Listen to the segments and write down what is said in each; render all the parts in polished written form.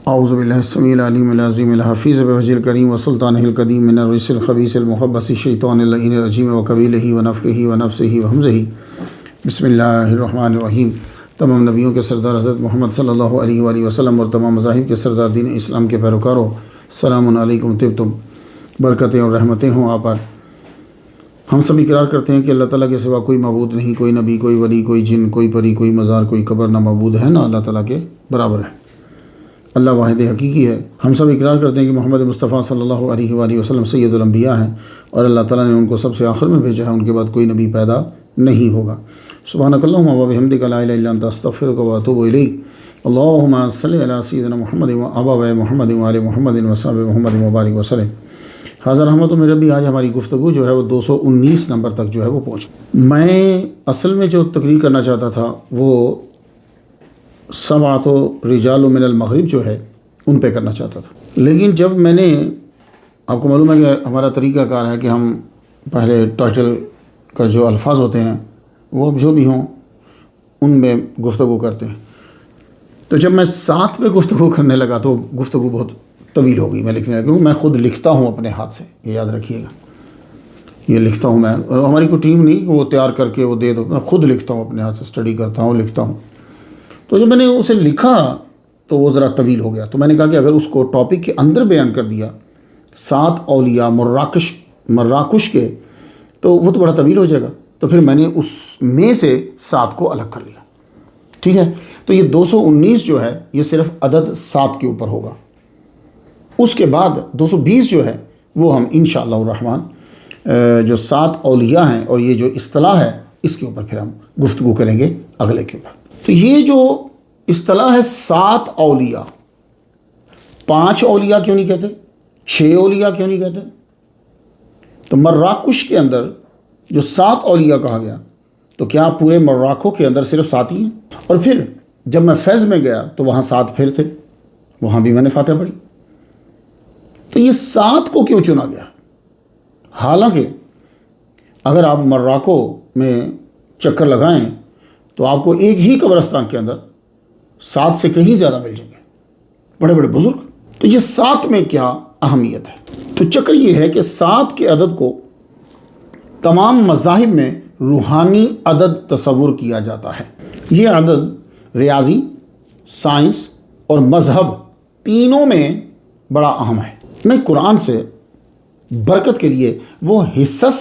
اعوذ باللہ السمیع العلیم العظیم الحفیظ بوجہ الکریم وسلطانہ القدیم من الرجس الخبیث المخبث الشیطان اللعین الرجیم وقبیلہ ونفخہ ونفثہ وہمزہ۔ بسم اللہ الرحمن الرحیم۔ تمام نبیوں کے سردار حضرت محمد صلی اللہ علیہ وآلہ وسلم اور تمام مذاہب کے سردار دین اسلام کے پیروکاروں، السلام علیکم۔ طبتم، برکتیں اور رحمتیں ہوں آپ پر۔ ہم سب اقرار کرتے ہیں کہ اللہ تعالیٰ کے سوا کوئی معبود نہیں، کوئی نبی، کوئی ولی، کوئی جن، کوئی پری، کوئی مزار، کوئی قبر نہ معبود ہے نہ اللہ تعالیٰ کے برابر ہے۔ اللہ واحد حقیقی ہے۔ ہم سب اقرار کرتے ہیں کہ محمد مصطفیٰ صلی اللہ علیہ وآلہ وسلم سید الانبیاء ہیں اور اللہ تعالیٰ نے ان کو سب سے آخر میں بھیجا ہے، ان کے بعد کوئی نبی پیدا نہیں ہوگا۔ سبحانک اللہم وبحمدک لا الہ الا انت استغفرک واتوب الیک۔ اللہم صلی علی سیدنا محمد وآباء محمد وآل محمد وصحب محمد وبارک وسلم۔ حاضر رحمت میں ربی، آج ہماری گفتگو جو ہے وہ 219 نمبر تک جو ہے وہ پہنچ۔ میں اصل میں جو تقریر کرنا چاہتا تھا وہ سبعۃ رجال من المغرب جو ہے ان پہ کرنا چاہتا تھا، لیکن جب میں نے، آپ کو معلوم ہے کہ ہمارا طریقہ کار ہے کہ ہم پہلے ٹائٹل کا جو الفاظ ہوتے ہیں وہ جو بھی ہوں ان میں گفتگو کرتے ہیں، تو جب میں 7 پہ گفتگو کرنے لگا تو گفتگو بہت طویل ہو گئی۔ میں لکھنے لگا کیونکہ میں خود لکھتا ہوں اپنے ہاتھ سے، یہ یاد رکھیے گا، یہ لکھتا ہوں میں، ہماری کوئی ٹیم نہیں کہ وہ تیار کر کے وہ دے دو، میں خود لکھتا ہوں اپنے ہاتھ سے، اسٹڈی کرتا ہوں، لکھتا ہوں۔ تو جب میں نے اسے لکھا تو وہ ذرا طویل ہو گیا، تو میں نے کہا کہ اگر اس کو ٹاپک کے اندر بیان کر دیا 7 اولیاء مراکش کے تو وہ تو بڑا طویل ہو جائے گا، تو پھر میں نے اس میں سے 7 کو الگ کر لیا، ٹھیک ہے۔ تو یہ 219 جو ہے یہ صرف عدد 7 کے اوپر ہوگا، اس کے بعد 220 جو ہے وہ ہم انشاءاللہ الرحمن جو 7 اولیاء ہیں اور یہ جو اصطلاح ہے اس کے اوپر پھر ہم گفتگو کریں گے اگلے کے اوپر۔ تو یہ جو اصطلاح ہے 7 اولیاء، 5 اولیاء کیوں نہیں کہتے، 6 اولیاء کیوں نہیں کہتے؟ تو مراکش کے اندر جو 7 اولیاء کہا گیا تو کیا پورے مراکو کے اندر صرف 7 ہی ہیں؟ اور پھر جب میں فیض میں گیا تو وہاں 7 پھر تھے، وہاں بھی میں نے فاتحہ پڑھی۔ تو یہ 7 کو کیوں چنا گیا؟ حالانکہ اگر آپ مراکو میں چکر لگائیں تو آپ کو ایک ہی قبرستان کے اندر 7 سے کہیں زیادہ مل جائیں گے، بڑے بڑے بزرگ۔ تو یہ 7 میں کیا اہمیت ہے؟ تو چکر یہ ہے کہ 7 کے عدد کو تمام مذاہب میں روحانی عدد تصور کیا جاتا ہے۔ یہ عدد ریاضی، سائنس اور مذہب تینوں میں بڑا اہم ہے۔ میں قرآن سے برکت کے لیے وہ حصص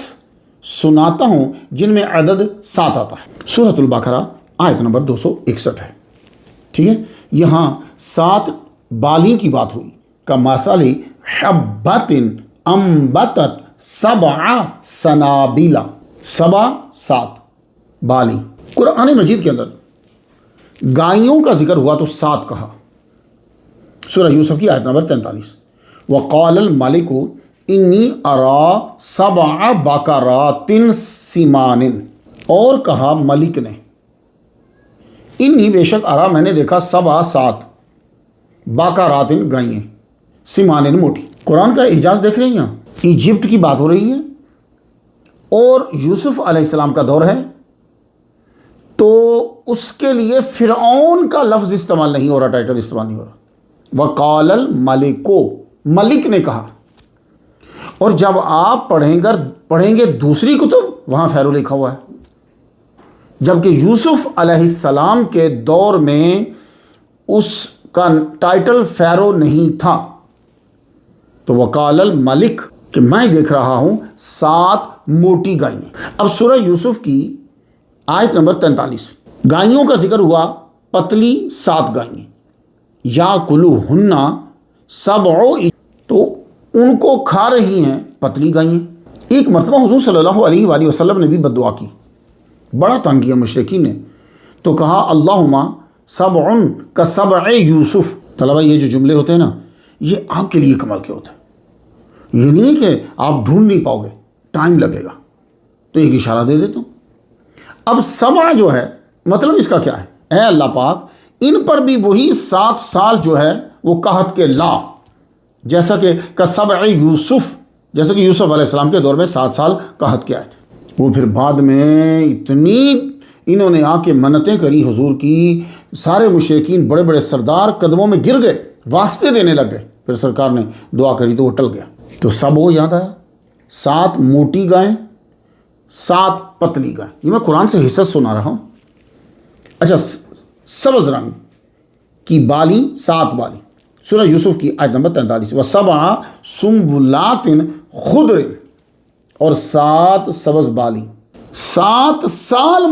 سناتا ہوں جن میں عدد 7 آتا ہے۔ سورۃ البقرہ آیت نمبر 261 ہے، ٹھیک ہے۔ یہاں 7 بالیں کی بات ہوئی، کمثل حبۃ انبتت 7 سنابل، 7 بالیں۔ قرآن مجید کے اندر گائیوں کا ذکر ہوا تو 7 کہا، سورہ یوسف کی آیت نمبر 43۔ وقال الملک انی ارا 7 بقرات سمان، اور کہا ملک نے، انی بے شک ارا میں نے دیکھا 7 بقرات گائیں، سمان موٹی۔ قرآن کا اعجاز دیکھ رہے ہیں، یہاں ایجپٹ کی بات ہو رہی ہے اور یوسف علیہ السلام کا دور ہے، تو اس کے لیے فرعون کا لفظ استعمال نہیں ہو رہا، ٹائٹل استعمال نہیں ہو رہا۔ وقال الملک، ملک نے کہا۔ اور جب آپ پڑھیں گے دوسری کتب، وہاں فیرو لکھا ہوا ہے، جبکہ یوسف علیہ السلام کے دور میں اس کا ٹائٹل فیرو نہیں تھا۔ تو وقال الملک کہ میں دیکھ رہا ہوں 7 موٹی گائیں۔ اب سورہ یوسف کی آیت نمبر 43، گائیوں کا ذکر ہوا، پتلی 7 گائیں، یاکلوہن 7، تو ان کو کھا رہی ہیں پتلی گائیں۔ ایک مرتبہ حضور صلی اللہ علیہ وآلہ وسلم نے بھی بد دعا کی، بڑا تنگ کیا مشرکین نے، تو کہا اللہم 7 کسبع یوسف۔ طلبہ یہ جو جملے ہوتے ہیں نا، یہ آپ کے لیے کمال کے ہوتے ہیں، یہ نہیں کہ آپ ڈھونڈ نہیں پاؤ گے، ٹائم لگے گا، تو ایک اشارہ دے دیتا ہوں۔ اب 7 جو ہے مطلب اس کا کیا ہے؟ اے اللہ پاک ان پر بھی وہی 7 سال جو ہے وہ قحط کے لا، جیسا کہ کسبع یوسف، جیسا کہ یوسف علیہ السلام کے دور میں 7 سال قحط کے آئے تھے۔ وہ پھر بعد میں اتنی انہوں نے آ کے منتیں کری حضور کی، سارے مشرکین بڑے بڑے سردار قدموں میں گر گئے واسطے دینے لگ گئے. پھر سرکار نے دعا کری تو وہ ٹل گیا. تو سب وہ یاد آیا. 7 موٹی گائیں، 7 پتلی گائیں. یہ میں قرآن سے حصہ سنا رہا ہوں. اچھا، سبز رنگ کی بالی، 7 بالی. سورہ یوسف کی آیت نمبر 43. وَسَبْعَ سُنبُلَاتٍ خُضْرٍ، اور 7 سبز بالی. 7 سال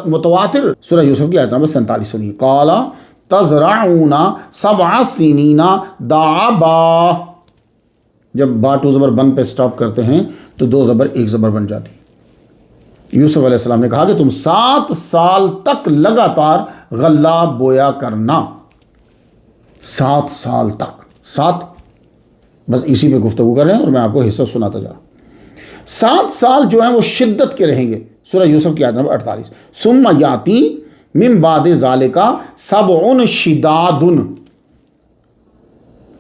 متواتر. سورہ یوسف کی آیت نمبر 47 سنیے. قَالَ تَزْرَعُونَ 7 سِنِينَ دَأَبًا. جب با 2 زبر بن پہ سٹاپ کرتے ہیں تو 2 زبر 1 زبر بن جاتی. یوسف علیہ السلام نے کہا کہ تم 7 سال تک لگاتار غلہ بویا کرنا. 7 سال تک. 7 بس اسی پہ گفتگو کر رہے ہیں اور میں آپ کو حصہ سناتا جا رہا ہوں. 7 سال جو ہیں وہ شدت کے رہیں گے. سورہ یوسف کی آیت نمبر 48. ثم یاتی من بعد ذالک 7 شداد.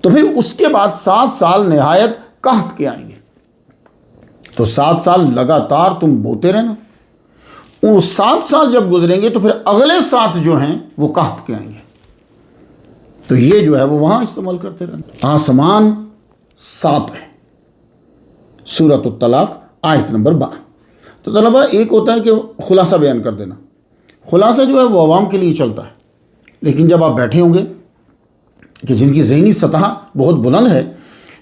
تو پھر اس کے بعد 7 سال نہایت قحط کے آئیں گے. تو 7 سال لگاتار تم بوتے رہنا. وہ 7 سال جب گزریں گے تو پھر اگلے 7 جو ہیں وہ قحط کے آئیں گے. تو یہ جو ہے وہ وہاں استعمال کرتے رہنا. آسمان 7 ہے. سورۃ الطلاق آیت نمبر 12. تو طلبہ، ایک ہوتا ہے کہ خلاصہ بیان کر دینا. خلاصہ جو ہے وہ عوام کے لیے چلتا ہے، لیکن جب آپ بیٹھے ہوں گے کہ جن کی ذہنی سطح بہت بلند ہے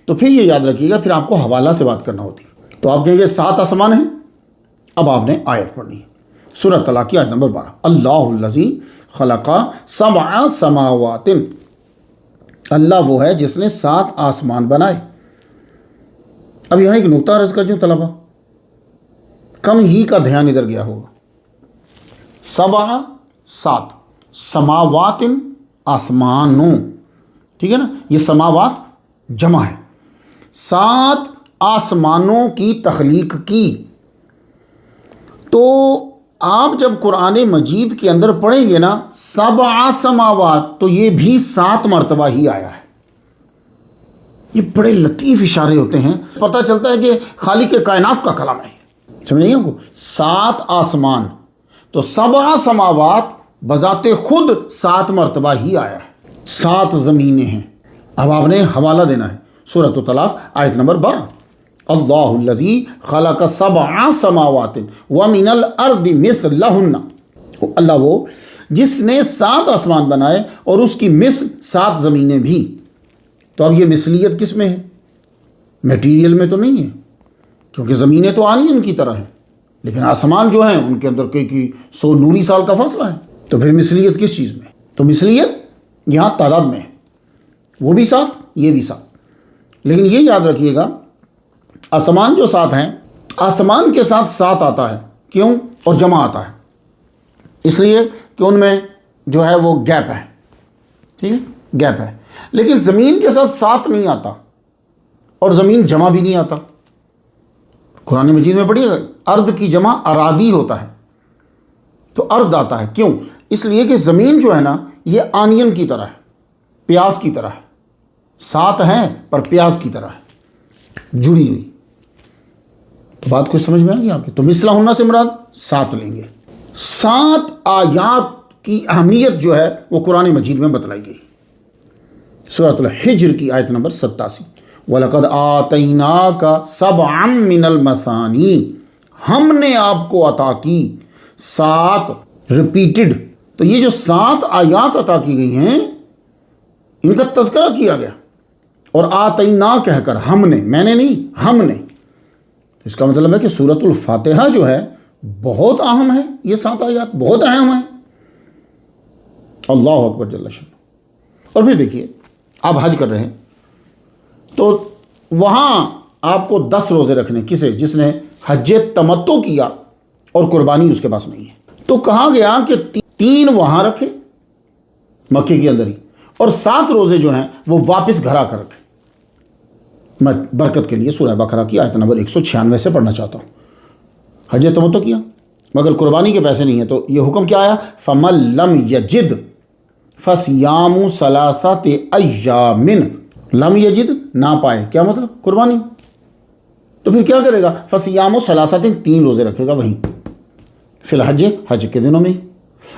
تو پھر یہ یاد رکھیے گا، پھر آپ کو حوالہ سے بات کرنا ہوتی ہے. تو آپ کہیں گے 7 آسمان ہیں. اب آپ نے آیت پڑھنی ہے. سورۃ طلاق کی آیت نمبر 12. اللہ الذی خلق 7 سماوات. اللہ وہ ہے جس نے 7 آسمان بنائے. اب یہاں ایک نقطہ عرض کر جو طلبہ، کم ہی کا دھیان ادھر گیا ہوگا. 7 سماوات، آسمانوں. ٹھیک ہے نا، یہ سماوات جمع ہے. 7 آسمانوں کی تخلیق کی. تو آپ جب قرآن مجید کے اندر پڑھیں گے نا 7 سماوات، تو یہ بھی 7 مرتبہ ہی آیا ہے. یہ بڑے لطیف اشارے ہوتے ہیں، پتہ چلتا ہے کہ خالق کائنات کا کلام ہے. سمجھ نہیں آپ کو؟ 7 آسمان، تو 7 سماوات بذات خود 7 مرتبہ ہی آیا ہے. 7 زمینیں ہیں. اب آپ نے حوالہ دینا ہے. سورۃ الطلاق آیت نمبر 12. اللہ الذی خلق 7 سماوات ومن الارض مثلہن. اللہ وہ جس نے 7 آسمان بنائے اور اس کی مثل 7 زمینیں بھی. تو اب یہ مثلیت کس میں ہے؟ میٹیریل میں تو نہیں ہے، کیونکہ زمینیں تو آنین کی طرح ہیں، لیکن آسمان جو ہیں ان کے اندر کئی 100 نوری سال کا فاصلہ ہے. تو پھر مثلیت کس چیز میں؟ تو مثلیت یہاں تعداد میں ہے. وہ بھی 7، یہ بھی 7. لیکن یہ یاد رکھیے گا، آسمان جو 7 ہیں، آسمان کے ساتھ 7 آتا ہے. کیوں؟ اور جمع آتا ہے اس لیے کہ ان میں جو ہے وہ گیپ ہے. ٹھیک ہے، گیپ ہے. لیکن زمین کے ساتھ 7 نہیں آتا، اور زمین جمع بھی نہیں آتا. قرآن مجید میں پڑھیے، ارض کی جمع ارادی ہوتا ہے، تو ارض آتا ہے. کیوں؟ اس لیے کہ زمین جو ہے نا یہ آنین کی طرح ہے، پیاز کی طرح ہے. 7 ہیں پر پیاز کی طرح ہے، جڑی ہوئی. تو بات کچھ سمجھ میں آ گئی آپ کی؟ تو مثلہن سے مراد 7 لیں گے. 7 آیات کی اہمیت جو ہے وہ قرآن مجید میں بتلائی گئی. سورۃ الحجر کی آیت نمبر 87. وَلَقَدْ آتَيْنَاكَ سَبْعًا مِّنَ الْمَثَانِي. ہم نے آپ کو عطا کی 7 ریپیٹڈ. تو یہ جو 7 آیات عطا کی گئی ہیں ان کا تذکرہ کیا گیا. اور آتینا کہہ کر، ہم نے، میں نے نہیں، ہم نے. اس کا مطلب ہے کہ سورۃ الفاتحہ جو ہے بہت اہم ہے. یہ 7 آیات بہت اہم ہیں. اللہ اکبر جل شانہ. اور پھر دیکھیے، آپ حج کر رہے ہیں تو وہاں آپ کو 10 روزے رکھنے. کسے؟ جس نے حج تمتع کیا اور قربانی اس کے پاس نہیں ہے. تو کہا گیا کہ 3 وہاں رکھے مکے کے اندر ہی، اور 7 روزے جو ہیں وہ واپس گھر آ کر رکھے. میں برکت کے لیے سورہ بقرہ کی آیت نمبر 196 سے پڑھنا چاہتا ہوں. حج تمتع کیا مگر قربانی کے پیسے نہیں ہیں، تو یہ حکم کیا آیا؟ فَمَن لَمْ يَجِدْ فَصِيَامُ 3 أَيَّامٍ. لم یجد، نہ پائے، کیا مطلب؟ قربانی. تو پھر کیا کرے گا؟ فَصِيَامُ 3 روزے رکھے گا وہیں فی الحج، حج کے دنوں میں ہی.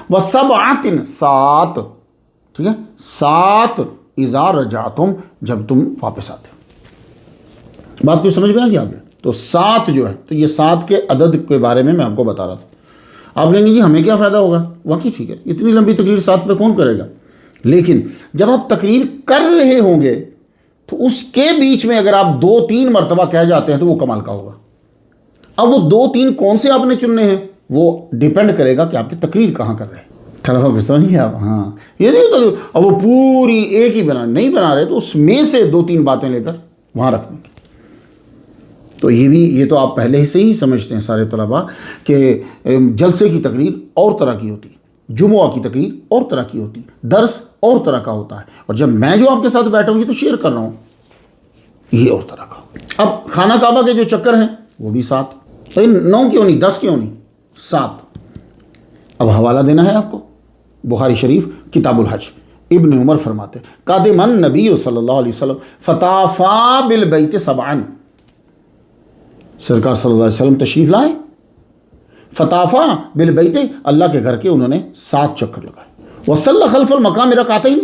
وَسَبْعَةٍ 7. ٹھیک ہے، 7 اذا رجعتم، جب تم واپس آتے ہو۔ بات کوئی سمجھ میں آ گیا آپ نے؟ تو 7 جو ہے، تو یہ 7 کے عدد کے بارے میں آپ کو بتا رہا تھا۔ آپ کہیں گے جی ہمیں کیا فائدہ ہوگا؟ واقعی ٹھیک ہے، اتنی لمبی تقریر 7 پہ کون کرے گا؟ لیکن جب آپ تقریر کر رہے ہوں گے تو اس کے بیچ میں اگر آپ 2-3 مرتبہ کہہ جاتے ہیں تو وہ کمال کا ہوگا۔ اب وہ 2-3 کون سے آپ نے چننے ہیں وہ ڈیپینڈ کرے گا کہ آپ کی تقریر کہاں کر رہے ہیں۔ طلبہ پہ سمجھیے آپ، ہاں یہ نہیں ہوتا اب وہ پوری ایک ہی نہیں بنا رہے تو اس میں سے 2-3 باتیں لے کر وہاں رکھ دیں گے۔ تو یہ تو آپ پہلے سے ہی سمجھتے ہیں سارے طلباء کہ جلسے کی تقریر اور طرح کی ہوتی ہے، جمعہ کی تقریر اور طرح کی ہوتی ہے، درس اور طرح کا ہوتا ہے، اور جب میں جو آپ کے ساتھ بیٹھا ہوں یہ تو شیئر کر رہا ہوں، یہ اور طرح کا۔ اب خانہ کعبہ کے جو چکر ہیں وہ بھی 7، 9 کیوں نہیں، 10 کیوں نہیں، 7۔ اب حوالہ دینا ہے آپ کو، بخاری شریف کتاب الحج، ابن عمر فرماتے قادم النبی صلی اللہ علیہ وسلم فطافا بالبیت 7، سرکار صلی اللہ علیہ وسلم تشریف لائے، فطافا بالبیت، اللہ کے گھر کے انہوں نے 7 چکر لگائے، وصلی خلف المقام رکعتین،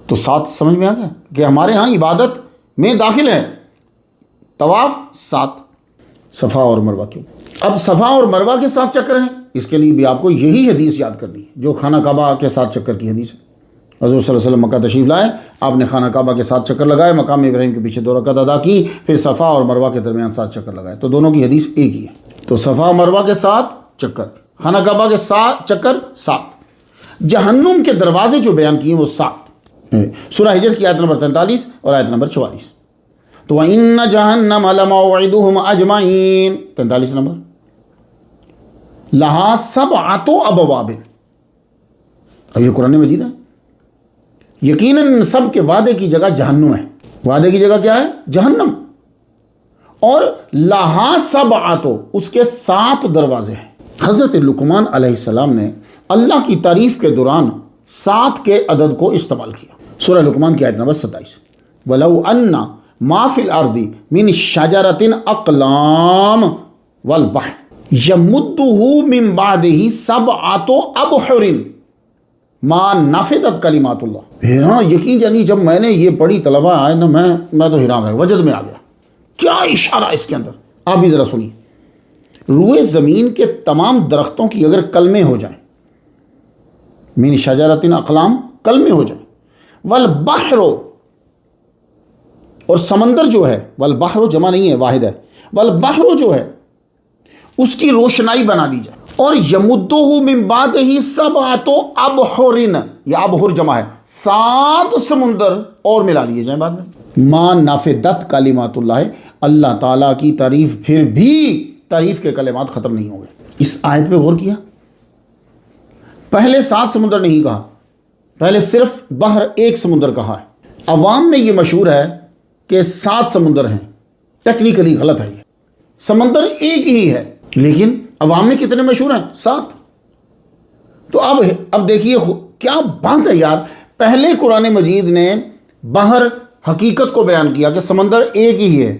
تو 7 سمجھ میں آ گیا کہ ہمارے ہاں عبادت میں داخل ہے طواف 7، صفا اور مروہ کے۔ اب صفا اور مروہ کے 7 چکر ہیں، اس کے لیے بھی آپ کو یہی حدیث یاد کرنی ہے جو خانہ کعبہ کے 7 چکر کی حدیث ہے۔ حضور صلی اللہ علیہ وسلم مکہ تشریف لائے، آپ نے خانہ کعبہ کے 7 چکر لگائے، مقام ابراہیم کے پیچھے 2 رکعت ادا کی، پھر صفا اور مروہ کے درمیان 7 چکر لگائے، تو دونوں کی حدیث ایک ہی ہے۔ تو صفا اور مروہ کے 7 چکر، خانہ کعبہ کے 7 چکر 7، جہنم کے دروازے جو بیان کیے وہ 7۔ سورہ حجر کی آیت نمبر 43 اور آیت نمبر 44۔ تو وَإِنَّ جَهَنَّمَ لَمَوْعِدُهُمْ أَجْمَعِينَ، 43 نمبر، لہا 7 ابواب، اب یہ قرآن مجید ہے، یقیناً ان سب کے وعدے کی جگہ جہنم ہے، وعدے کی جگہ کیا ہے؟ جہنم، اور لہا 7، اس کے 7 دروازے ہیں۔ حضرت لقمان علیہ السلام نے اللہ کی تعریف کے دوران 7 کے عدد کو استعمال کیا۔ سورہ لقمان کی آیت نمبر 27، وَلَوْ أَنَّ مَا فِي الْأَرْضِ مِنْ شَجَرَةٍ أَقْلَامٍ وَالْبَحْرِ يَمُدُّهُ مِنْ بَعْدِهِ 7 أَبْحُرٍ مَا نَفِدَتْ كَلِمَاتُ اللَّهِ۔ ہاں یقین جانی جب میں نے یہ پڑھی طلبہ آئے نا میں تو حیران رہ وجد میں آ گیا، کیا اشارہ اس کے اندر، آپ بھی ذرا سنیے۔ روئے زمین کے تمام درختوں کی اگر کلمے ہو جائیں، من شجرۃ اقلام کلمے ہو جائیں، والبحر، اور سمندر جو ہے، والبحر جمع نہیں ہے واحد ہے، والبحر جو ہے اس کی روشنائی بنا دی جائے، اور یمدہ من بعدہ 7 ابحر، یہ ابحر جمع ہے، 7 سمندر اور ملا لیے جائیں بعد میں، ما نفدت کلمات اللہ، اللہ تعالیٰ کی تعریف پھر بھی تعریف کے کلمات ختم نہیں ہوں گے۔ اس آیت پہ غور کیا، پہلے 7 سمندر نہیں کہا، پہلے صرف بحر ایک سمندر کہا ہے۔ عوام میں یہ مشہور ہے کہ 7 سمندر ہیں، ٹیکنیکلی غلط ہے، یہ سمندر ایک ہی ہے، لیکن عوام میں کتنے مشہور ہیں؟ 7۔ تو اب دیکھیے کیا بات ہے یار، پہلے قرآن مجید نے بحر حقیقت کو بیان کیا کہ سمندر ایک ہی ہے،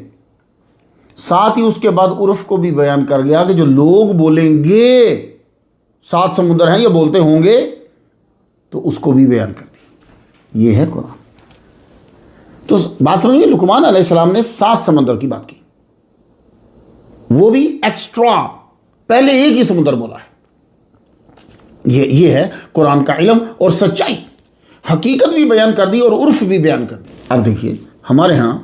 ساتھ ہی اس کے بعد عرف کو بھی بیان کر گیا کہ جو لوگ بولیں گے 7 سمندر ہیں یا بولتے ہوں گے تو اس کو بھی بیان کر دیا، یہ ہے قرآن۔ تو بات سمجھ میں، لقمان علیہ السلام نے 7 سمندر کی بات کی، وہ بھی ایکسٹرا، پہلے ایک ہی سمندر بولا ہے۔ یہ ہے قرآن کا علم اور سچائی، حقیقت بھی بیان کر دی اور عرف بھی بیان کر دی۔ اب دیکھیے ہمارے ہاں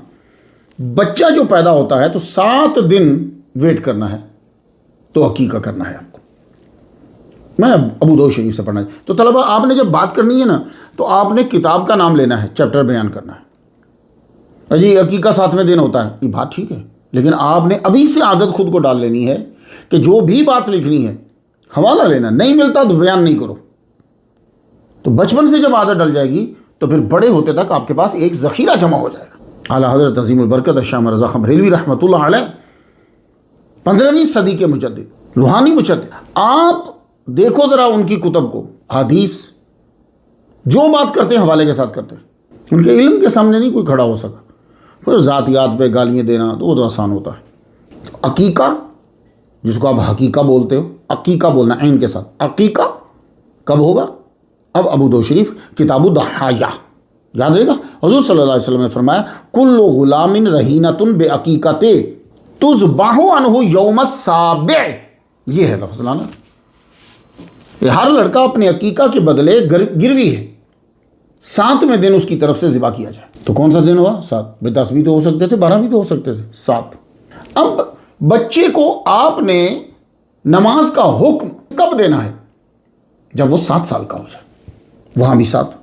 بچہ جو پیدا ہوتا ہے تو 7 دن ویٹ کرنا ہے تو عقیقہ کرنا ہے آپ کو، میں ابو داؤد شریف سے پڑھنا ہے۔ تو طلبہ آپ نے جب بات کرنی ہے نا تو آپ نے کتاب کا نام لینا ہے، چیپٹر بیان کرنا ہے، جی عقیقہ 7ویں دن ہوتا ہے، یہ بات ٹھیک ہے، لیکن آپ نے ابھی سے عادت خود کو ڈال لینی ہے کہ جو بھی بات لکھنی ہے حوالہ لینا، نہیں ملتا تو بیان نہیں کرو۔ تو بچپن سے جب عادت ڈل جائے گی تو پھر بڑے ہوتے تک آپ کے پاس ایک ذخیرہ جمع ہو جائے گا۔ اعلیٰ حضرت عظیم البرکت شاہ مرزا بریلوی رحمۃ اللہ علیہ 15ویں صدی کے مجدد، روحانی مجدد، آپ دیکھو ذرا ان کی کتب کو، حدیث جو بات کرتے ہیں حوالے کے ساتھ کرتے ہیں، ان کے علم کے سامنے نہیں کوئی کھڑا ہو سکا۔ پھر ذاتیات پہ گالیاں دینا تو وہ تو آسان ہوتا ہے۔ عقیقہ جس کو آپ حقیقہ بولتے ہو، عقیقہ بولنا عین کے ساتھ، عقیقہ کب ہوگا؟ اب ابو داؤد شریف کتاب الضحایہ یاد رہے گا، حضور صلی اللہ علیہ وسلم نے فرمایا کل غلام رہینۃ بعقیقۃ تذبح عنہ یوم السابع، یہ ہے لفظ لانا، ہر لڑکا اپنے عقیقہ کے بدلے گروی ہے، 7ویں دن اس کی طرف سے ذبح کیا جائے۔ تو کون سا دن ہوا؟ 7۔ 10 بھی تو ہو سکتے تھے، 12 بھی تو ہو سکتے تھے، 7۔ اب بچے کو آپ نے نماز کا حکم کب دینا ہے؟ جب وہ 7 سال کا ہو جائے، وہاں بھی 7۔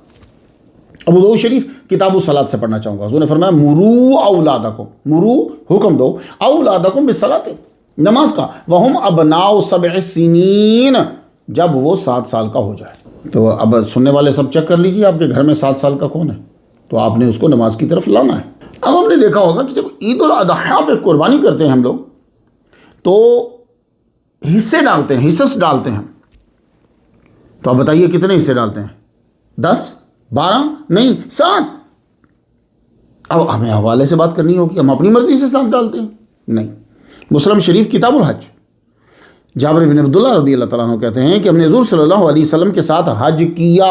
ابو داؤد شریف کتاب الصلاۃ سے پڑھنا چاہوں گا، حضور نے فرمایا مرو اولادکم، مرو حکم دو، اولادکم بالصلاۃ، نماز کا، وہم ابناء 7 سنین، جب وہ 7 سال کا ہو جائے۔ تو اب سننے والے سب چیک کر لیجیے آپ کے گھر میں 7 سال کا کون ہے، تو آپ نے اس کو نماز کی طرف لانا ہے۔ اب ہم نے دیکھا ہوگا کہ جب عید الاضحیٰ پہ قربانی کرتے ہیں ہم لوگ تو حصے ڈالتے ہیں، حصص ڈالتے ہیں، تو اب بتائیے کتنے حصے ڈالتے ہیں؟ 10، 12 نہیں، 7۔ اب ہمیں حوالے سے بات کرنی ہوگی، ہم اپنی مرضی سے 7 ڈالتے ہیں؟ نہیں۔ مسلم شریف کتاب الحج، جابر بن عبداللہ رضی اللہ تعالیٰ عنہ کہتے ہیں کہ ہم نے حضور صلی اللہ علیہ وسلم کے ساتھ حج کیا۔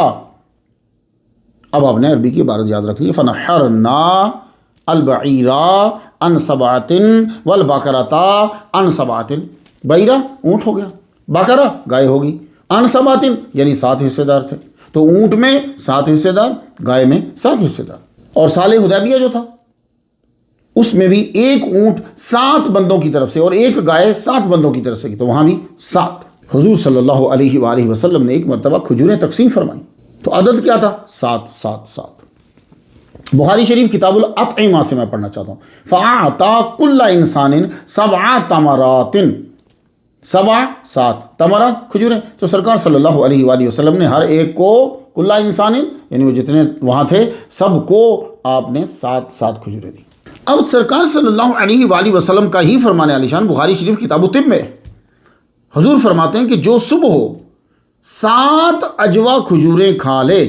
اب آپ نے عربی کی عبارت یاد رکھنی ہے، فَنَحَرْنَا الْبَعِيرَ عَنْ 7 وَالْبَقَرَةَ عَنْ 7، بعیرہ اونٹ ہو گیا، بقرہ گائے ہوگی، عَنْ 7 یعنی 7 حصے دار تھے، تو اونٹ میں 7 حصے دار، گائے میں 7 حصے دار۔ اور سال حدیبیہ جو تھا اس میں بھی ایک اونٹ 7 بندوں کی طرف سے اور ایک گائے 7 بندوں کی طرف سے کی، تو وہاں بھی 7۔ حضور صلی اللہ علیہ وآلہ وسلم نے ایک مرتبہ کھجوریں تقسیم فرمائیں، تو عدد کیا تھا؟ 7 7 7۔ بخاری شریف کتاب الاطعمہ سے میں پڑھنا چاہتا ہوں، فَأَعْطَى كُلَّ إِنسَانٍ 7 تَمَرَاتٍ، 7 تمرات کھجوریں، تو سرکار صلی اللہ علیہ وآلہ وسلم نے ہر ایک کو کُلَّ إِنسَانٍ یعنی وہ جتنے وہاں تھے سب کو آپ نے 7 کھجوریں دی۔ اب سرکار صلی اللہ علیہ وآلہ وسلم کا ہی فرمان عالی شان بخاری شریف کتاب الطب میں حضور فرماتے ہیں کہ جو صبح 7 اجوا کھجوریں کھا لے،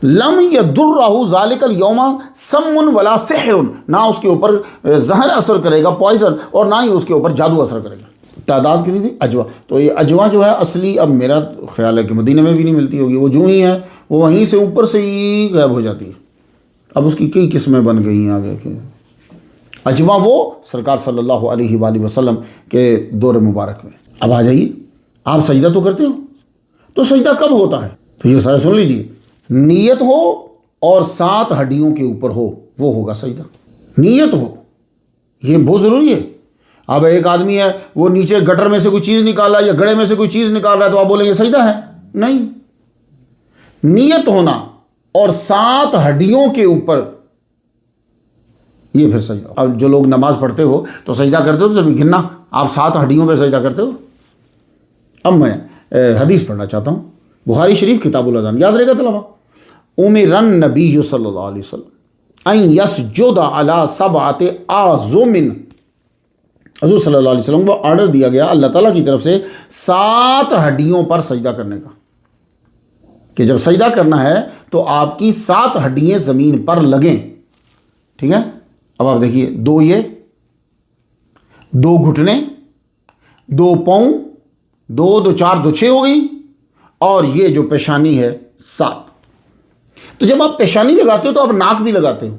لم یضرہ ذالک الیوم سم ولا سحر، نہ اس کے اوپر زہر اثر کرے گا، پوائزن، اور نہ ہی اس کے اوپر جادو اثر کرے گا۔ تعداد کتنی تھی؟ اجوا۔ تو یہ اجوا جو ہے اصلی، اب میرا خیال ہے کہ مدینہ میں بھی نہیں ملتی ہوگی، وہ جو ہی ہے وہ وہیں سے اوپر سے ہی غائب ہو جاتی ہے۔ اب اس کی کئی قسمیں بن گئی ہیں آگے کے۔ اجوا وہ سرکار صلی اللہ علیہ وآلہ وسلم کے دور مبارک میں۔ اب آ جائیے، آپ سجدہ تو کرتے ہو، تو سجدہ کب ہوتا ہے؟ تو یہ سارے سن لیجیے، نیت ہو اور 7 ہڈیوں کے اوپر ہو، وہ ہوگا سجدہ۔ نیت ہو، یہ بہت ضروری ہے۔ اب ایک آدمی ہے وہ نیچے گٹر میں سے کوئی چیز نکال رہا ہے یا گڑھے میں سے کوئی چیز نکال رہا ہے، تو آپ بولیں گے سجدہ ہے؟ نہیں، نیت ہونا اور 7 ہڈیوں کے اوپر، یہ پھر سجدہ۔ اب جو لوگ نماز پڑھتے ہو تو سجدہ کرتے ہو تو سبھی گننا، آپ 7 ہڈیوں پہ سجدہ کرتے ہو۔ اب میں حدیث پڑھنا چاہتا ہوں، بخاری شریف کتاب الاذان، یاد رہے گا طلبہ، امر النبی صلی اللہ علیہ وسلم ان یسجد علی 7 اعظم، حضور صلی اللہ علیہ وسلم کو آرڈر دیا گیا اللہ تعالیٰ کی طرف سے 7 ہڈیوں پر سجدہ کرنے کا، کہ جب سجدہ کرنا ہے تو آپ کی 7 ہڈیاں زمین پر لگیں، ٹھیک ہے؟ اب آپ دیکھیے، 2 یہ، 2 گھٹنے، 2 پاؤں، 2 4 2 6 ہو گئی، اور یہ جو پیشانی ہے 7۔ تو جب آپ پیشانی لگاتے ہو تو آپ ناک بھی لگاتے ہو،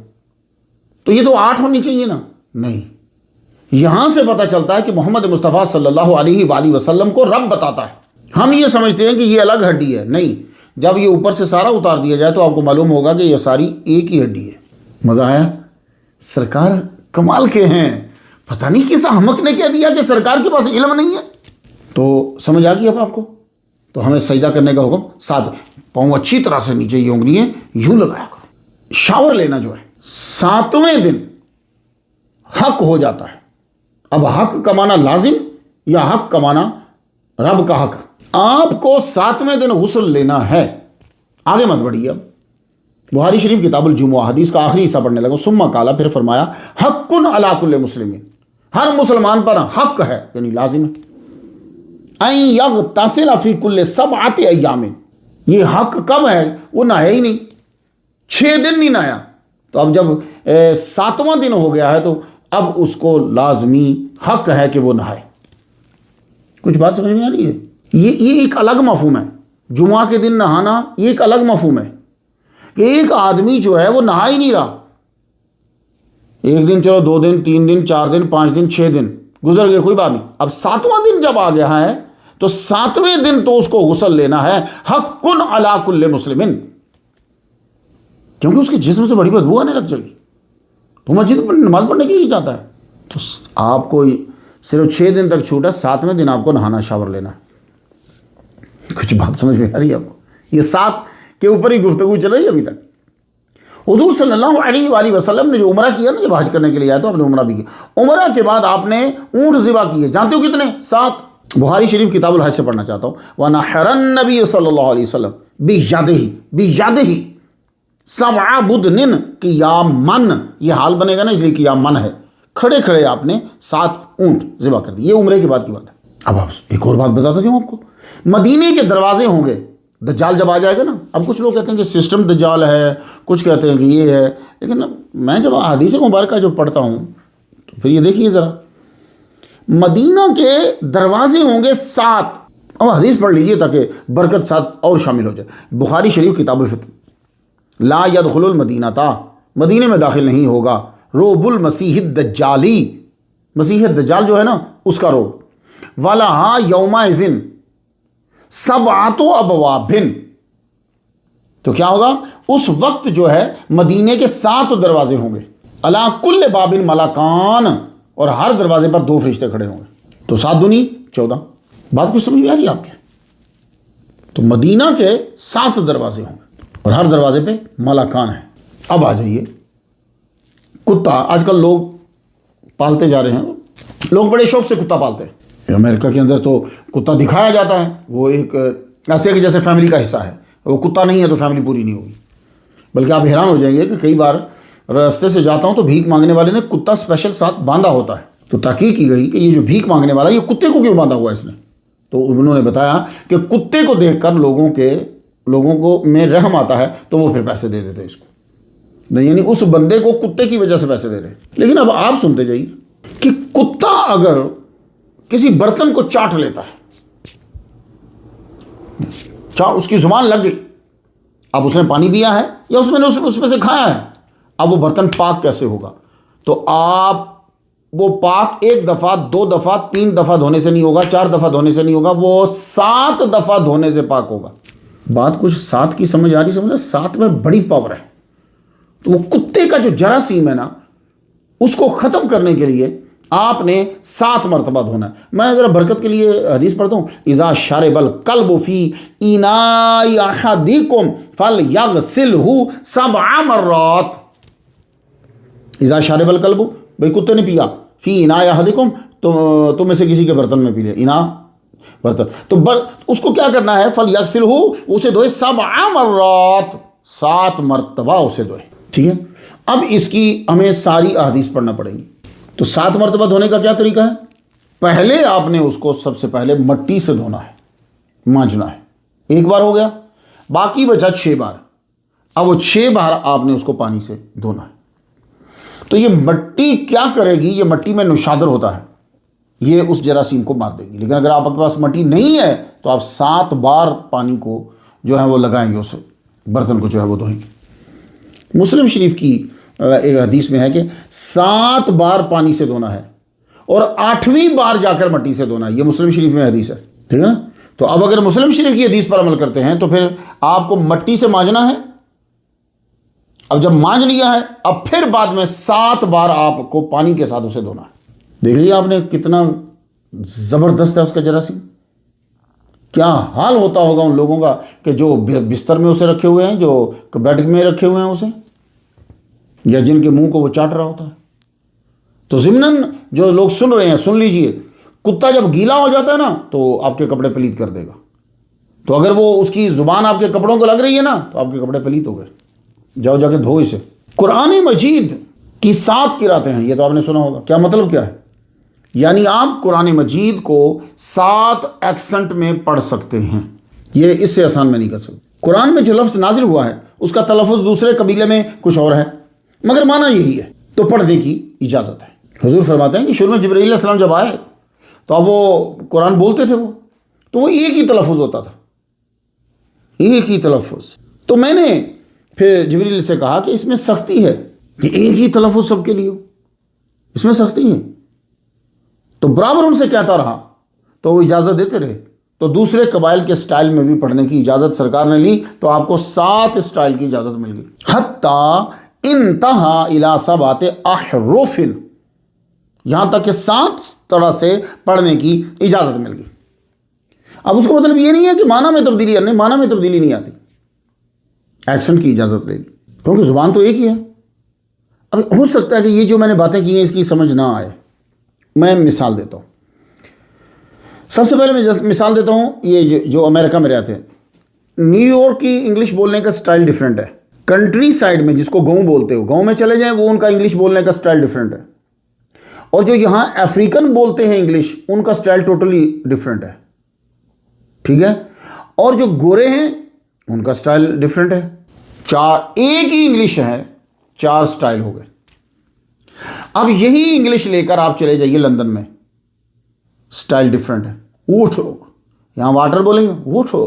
تو یہ تو 8 ہونی چاہیے نا؟ نہیں، یہاں سے پتہ چلتا ہے کہ محمد مصطفیٰ صلی اللہ علیہ وآلہ وسلم کو رب بتاتا ہے۔ ہم یہ سمجھتے ہیں کہ یہ الگ ہڈی ہے، نہیں، جب یہ اوپر سے سارا اتار دیا جائے تو آپ کو معلوم ہوگا کہ یہ ساری ایک ہی ہڈی ہے۔ مزہ آیا؟ سرکار کمال کے ہیں، پتہ نہیں کس احمق نے کہہ دیا کہ سرکار کے پاس علم نہیں ہے۔ تو سمجھ آ گئی اب آپ کو؟ تو ہمیں سجدہ کرنے کا حکم 7، پاؤں اچھی طرح سے نیچے یہ انگلیاں یوں لگایا کرو۔ شاور لینا جو ہے 7ویں دن حق ہو جاتا ہے۔ اب حق کا معنی لازم یا حق کا معنی رب کا حق؟ آپ کو 7ویں دن غسل لینا ہے، آگے مت بڑھیے۔ اب بخاری شریف کتاب الجمعہ حدیث کا آخری حصہ پڑھنے لگا، ثم قال، پھر فرمایا، حق علی کل مسلم، ہر مسلمان پر حق ہے یعنی لازم ہے، ان یغتسل فی کل 7 ایام، یہ حق کب ہے؟ وہ نہایا ہی نہیں، 6 دن نہیں نہایا، تو اب جب 7واں دن ہو گیا ہے تو اب اس کو لازمی حق ہے کہ وہ نہائے۔ کچھ بات سمجھ میں آ رہی ہے؟ یہ ایک الگ مفہوم ہے، جمعہ کے دن نہانا یہ ایک الگ مفہوم ہے، کہ ایک آدمی جو ہے وہ نہا ہی نہیں رہا. ایک دن چلو 2 دن 3 دن 4 دن 5 دن 6 دن گزر گئے، کوئی بات نہیں. اب 7واں دن جب آ گیا ہے تو 7ویں دن تو اس کو غسل لینا ہے. حق علی کل مسلم، کیونکہ اس کے جسم سے بڑی بدبو آنے لگ جائے گی. تو مسجد میں نماز پڑھنے کے لیے جاتا ہے. تو آپ کو صرف 6 دن تک چھوٹا، 7ویں دن آپ کو نہانا شاور لینا ہے. کچھ بات سمجھ میں آ رہی ہے آپ کو؟ یہ 7 کے اوپر ہی گفتگو چل رہی ہے ابھی تک. حضور صلی اللہ علیہ وآلہ وسلم نے جو عمرہ کیا نا، جب حج کرنے کے لیے آئے تو آپ نے عمرہ بھی کیا. عمرہ کے بعد آپ نے اونٹ ذبح کیے. جانتے ہو کتنے؟ 7. بخاری شریف کتاب الحج سے پڑھنا چاہتا ہوں. وَنَحَرَ النَّبِيُّ صلی اللہ علیہ وسلم بِيَدِهِ سبع بدن قیامن. یہ حال بنے گا نا، اس لیے قیامن ہے. کھڑے کھڑے آپ نے 7 اونٹ ذبح کر دی. یہ عمرے کے بعد کی بات ہے. اب آپ ایک اور بات بتاتا ہوں آپ کو. مدینے کے دروازے ہوں گے، دجال جب آ جائے گا نا. اب کچھ لوگ کہتے ہیں کہ سسٹم دجال ہے، کچھ کہتے ہیں کہ یہ ہے، لیکن میں جب حدیث مبارکہ جو پڑھتا ہوں تو پھر یہ دیکھیے ذرا، مدینہ کے دروازے ہوں گے 7. اب حدیث پڑھ لیجئے تاکہ برکت ساتھ اور شامل ہو جائے. بخاری شریف کتاب الفطر. لا يدخل المدینہ تا، مدینے میں داخل نہیں ہوگا روب المسیح الدجالی، مسیح الدجال جو ہے نا اس کا روب. وَلَهَا يَوْمَئِذٍ سَبْعَةُ أَبْوَابٍ. تو کیا ہوگا اس وقت جو ہے مدینے کے 7 دروازے ہوں گے. عَلَىٰ كُلِّ بَابٍ مَلَكَانِ، اور ہر دروازے پر 2 فرشتے کھڑے ہوں گے. تو 7 دونی 14. بات کچھ سمجھ میں آ رہی ہے آپ کے؟ تو مدینہ کے 7 دروازے ہوں گے اور ہر دروازے پہ ملکان ہیں. اب آ جائیے کتا. آج کل لوگ پالتے جا رہے ہیں، لوگ بڑے شوق سے کتا پالتے ہیں. امریکہ کے اندر تو کتا دکھایا جاتا ہے، وہ ایک ایسے کہ جیسے فیملی کا حصہ ہے. وہ کتا نہیں ہے تو فیملی پوری نہیں ہوگی. بلکہ آپ حیران ہو جائیں گے کہ کئی بار راستے سے جاتا ہوں تو بھیک مانگنے والے نے کتا اسپیشل ساتھ باندھا ہوتا ہے. تو تحقیق کی گئی کہ یہ جو بھیک مانگنے والا یہ کتے کو کیوں باندھا ہوا ہے اس نے. تو انہوں نے بتایا کہ کتے کو دیکھ کر لوگوں کو میں رحم آتا ہے تو وہ پھر پیسے دے دیتے اس کو. نہیں، یعنی اس بندے کو کتے کی وجہ سے پیسے دے رہے ہیں. لیکن اب آپ سنتے جائیے کہ کتا اگر کسی برتن کو چاٹ لیتا ہے، اس کی زبان لگ گئی، اب اس نے پانی پیا ہے یا اس میں سے کھایا ہے، اب وہ برتن پاک کیسے ہوگا؟ تو آپ وہ پاک 1 دفعہ 2 دفعہ 3 دفعہ دھونے سے نہیں ہوگا، 4 دفعہ دھونے سے نہیں ہوگا، وہ 7 دفعہ دھونے سے پاک ہوگا. بات کچھ 7 کی سمجھ آ رہی؟ سمجھ 7 میں بڑی پاور ہے. تو وہ کتے کا جو جراثیم ہے نا اس کو ختم کرنے کے لیے آپ نے 7 مرتبہ دھونا ہے. میں ذرا برکت کے لیے حدیث پڑھتا ہوں. اذا شرب الکلب فی اناء احدکم فلیغسلہ 7 مرات. اذا شرب الکلب، بھئی کتے نے پیا، فی اناء احدکم، تو تم میں سے کسی کے برتن میں پی لے. اناء برتن، تو اس کو کیا کرنا ہے؟ فلیغسلہ، اسے دھوئے 7 مرات، 7 مرتبہ اسے دھوئے. ٹھیک ہے. اب اس کی ہمیں ساری احادیث پڑھنا پڑیں گی. تو 7 مرتبہ دھونے کا کیا طریقہ ہے؟ پہلے آپ نے اس کو سب سے پہلے مٹی سے دھونا ہے، مانجنا ہے. 1 بار ہو گیا، باقی بچا 6 بار. اب وہ 6 بار آپ نے اس کو پانی سے دھونا ہے. تو یہ مٹی کیا کرے گی؟ یہ مٹی میں نوشادر ہوتا ہے، یہ اس جراثیم کو مار دے گی. لیکن اگر آپ کے پاس مٹی نہیں ہے تو آپ 7 بار پانی کو جو ہے وہ لگائیں گے، اسے برتن کو جو ہے وہ دھوئیں گے. مسلم شریف کی ایک حدیث میں ہے کہ 7 بار پانی سے دھونا ہے اور 8ویں بار جا کر مٹی سے دھونا ہے. یہ مسلم شریف میں حدیث ہے. ٹھیک ہے نا؟ تو اب اگر مسلم شریف کی حدیث پر عمل کرتے ہیں تو پھر آپ کو مٹی سے مانجنا ہے. اب جب مانج لیا ہے، اب پھر بعد میں 7 بار آپ کو پانی کے ساتھ اسے دھونا ہے. دیکھ لیا آپ نے کتنا زبردست ہے اس کا جراثیم. کیا حال ہوتا ہوگا ان لوگوں کا کہ جو بستر میں اسے رکھے ہوئے ہیں، جو بیڈ میں رکھے ہوئے ہیں اسے، یا جن کے منہ کو وہ چاٹ رہا ہوتا ہے. تو ضمناً جو لوگ سن رہے ہیں سن لیجئے، کتا جب گیلا ہو جاتا ہے نا تو آپ کے کپڑے پلیت کر دے گا. تو اگر وہ اس کی زبان آپ کے کپڑوں کو لگ رہی ہے نا تو آپ کے کپڑے پلیت ہو گئے. جاؤ جا کے دھو اسے. قرآن مجید کی 7 قراتیں ہیں، یہ تو آپ نے سنا ہوگا. کیا مطلب کیا ہے؟ یعنی آپ قرآن مجید کو 7 ایکسنٹ میں پڑھ سکتے ہیں. یہ اس سے آسان میں نہیں کر سکتے. قرآن میں جو لفظ نازل ہوا ہے اس کا تلفظ دوسرے قبیلے میں کچھ اور ہے، مگر معنی یہی ہے. تو پڑھنے کی اجازت ہے. حضور فرماتے ہیں کہ شروع میں جبرائیل علیہ السلام جب آئے تو اب وہ قرآن بولتے تھے، وہ ایک ہی تلفظ ہوتا تھا، ایک ہی تلفظ. تو میں نے پھر جبریل سے کہا کہ اس میں سختی ہے کہ ایک ہی تلفظ سب کے لیے ہو، اس میں سختی ہے. تو برابر ان سے کہتا رہا تو وہ اجازت دیتے رہے. تو دوسرے قبائل کے سٹائل میں بھی پڑھنے کی اجازت سرکار نے لی تو آپ کو 7 سٹائل کی اجازت مل گئی. حتیٰ انتہا الی 7 احرف، یہاں تک کہ 7 طرح سے پڑھنے کی اجازت مل گئی. اب اس کا مطلب یہ نہیں ہے کہ معنی میں تبدیلی، نہیں، معنی میں تبدیلی نہیں آتی، ایکسنٹ کی اجازت لے لی کیونکہ زبان تو ایک ہی ہے. اب ہو سکتا ہے کہ یہ جو میں نے باتیں کی ہیں اس کی سمجھ نہ آئے. میں مثال دیتا ہوں. سب سے پہلے میں مثال دیتا ہوں، یہ جو امریکہ میں رہتے ہیں، نیو یارک کی انگلش بولنے کا سٹائل ڈیفرنٹ ہے. کنٹری سائڈ میں جس کو گاؤں بولتے ہو، گاؤں میں چلے جائیں، وہ ان کا انگلش بولنے کا سٹائل ڈیفرنٹ ہے. اور جو یہاں افریقن بولتے ہیں انگلش، ان کا سٹائل ٹوٹلی ڈیفرنٹ ہے. ٹھیک ہے. اور جو گورے ہیں ان کا سٹائل ڈیفرنٹ ہے. ایک ہی انگلش ہے، 4 سٹائل ہو گئے. اب یہی انگلش لے کر آپ چلے جائیے لندن میں، سٹائل ڈیفرنٹ ہے. اٹھو، یہاں واٹر بولیں گے اٹھو،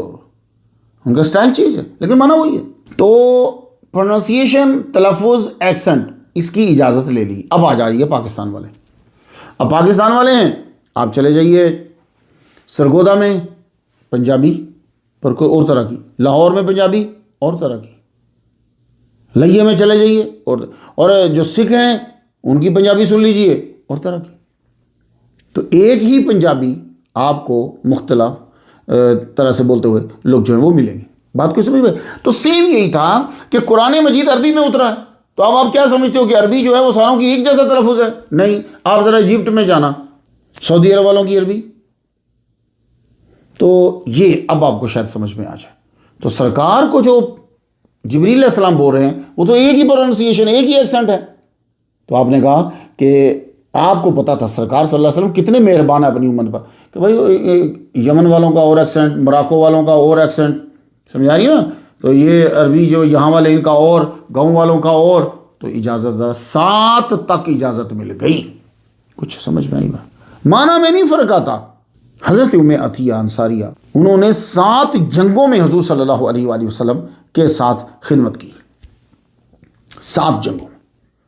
ان کا سٹائل چیز ہے لیکن مانا وہی ہے. تو پروننسیشن، تلفظ، ایکسنٹ، اس کی اجازت لے لی. اب آ جائیے پاکستان والے. اب پاکستان والے ہیں، آپ چلے جائیے سرگودا میں پنجابی پر کوئی اور طرح کی، لاہور میں پنجابی اور طرح کی، لئیے میں چلے جائیے اور جو سکھ ہیں ان کی پنجابی سن لیجئے اور طرح کی. تو ایک ہی پنجابی آپ کو مختلف طرح سے بولتے ہوئے لوگ جو ہیں وہ ملیں گے. بات کو سمجھ میں؟ تو سیم یہی تھا کہ قرآن مجید عربی میں اترا ہے. تو اب آپ کیا سمجھتے ہو کہ عربی جو ہے وہ ساروں کی ایک جیسا تلفظ ہے؟ نہیں. آپ ذرا ایجپٹ میں جانا، سعودی عرب والوں کی عربی، تو یہ اب آپ کو شاید سمجھ میں آ جائے. تو سرکار کو جو جبریل علیہ السلام بول رہے ہیں وہ تو ایک ہی پروننسیشن، ایک ہی ایکسنٹ ہے. تو آپ نے کہا کہ آپ کو پتا تھا سرکار صلی اللہ علیہ وسلم کتنے مہربان ہیں اپنی امت پر کہ بھائی یمن والوں کا اور ایکسنٹ، مراکو والوں کا اور ایکسنٹ، سمجھا رہی نا؟ تو یہ عربی جو یہاں والے ان کا اور، گاؤں والوں کا اور. تو اجازت 7 تک اجازت مل گئی. کچھ سمجھ میں آئی بات؟ معنی میں نہیں فرق آتا. حضرت ام عطیہ انصاریہ، انہوں نے 7 جنگوں میں حضور صلی اللہ علیہ وآلہ وسلم کے ساتھ خدمت کی. 7 جنگوں میں.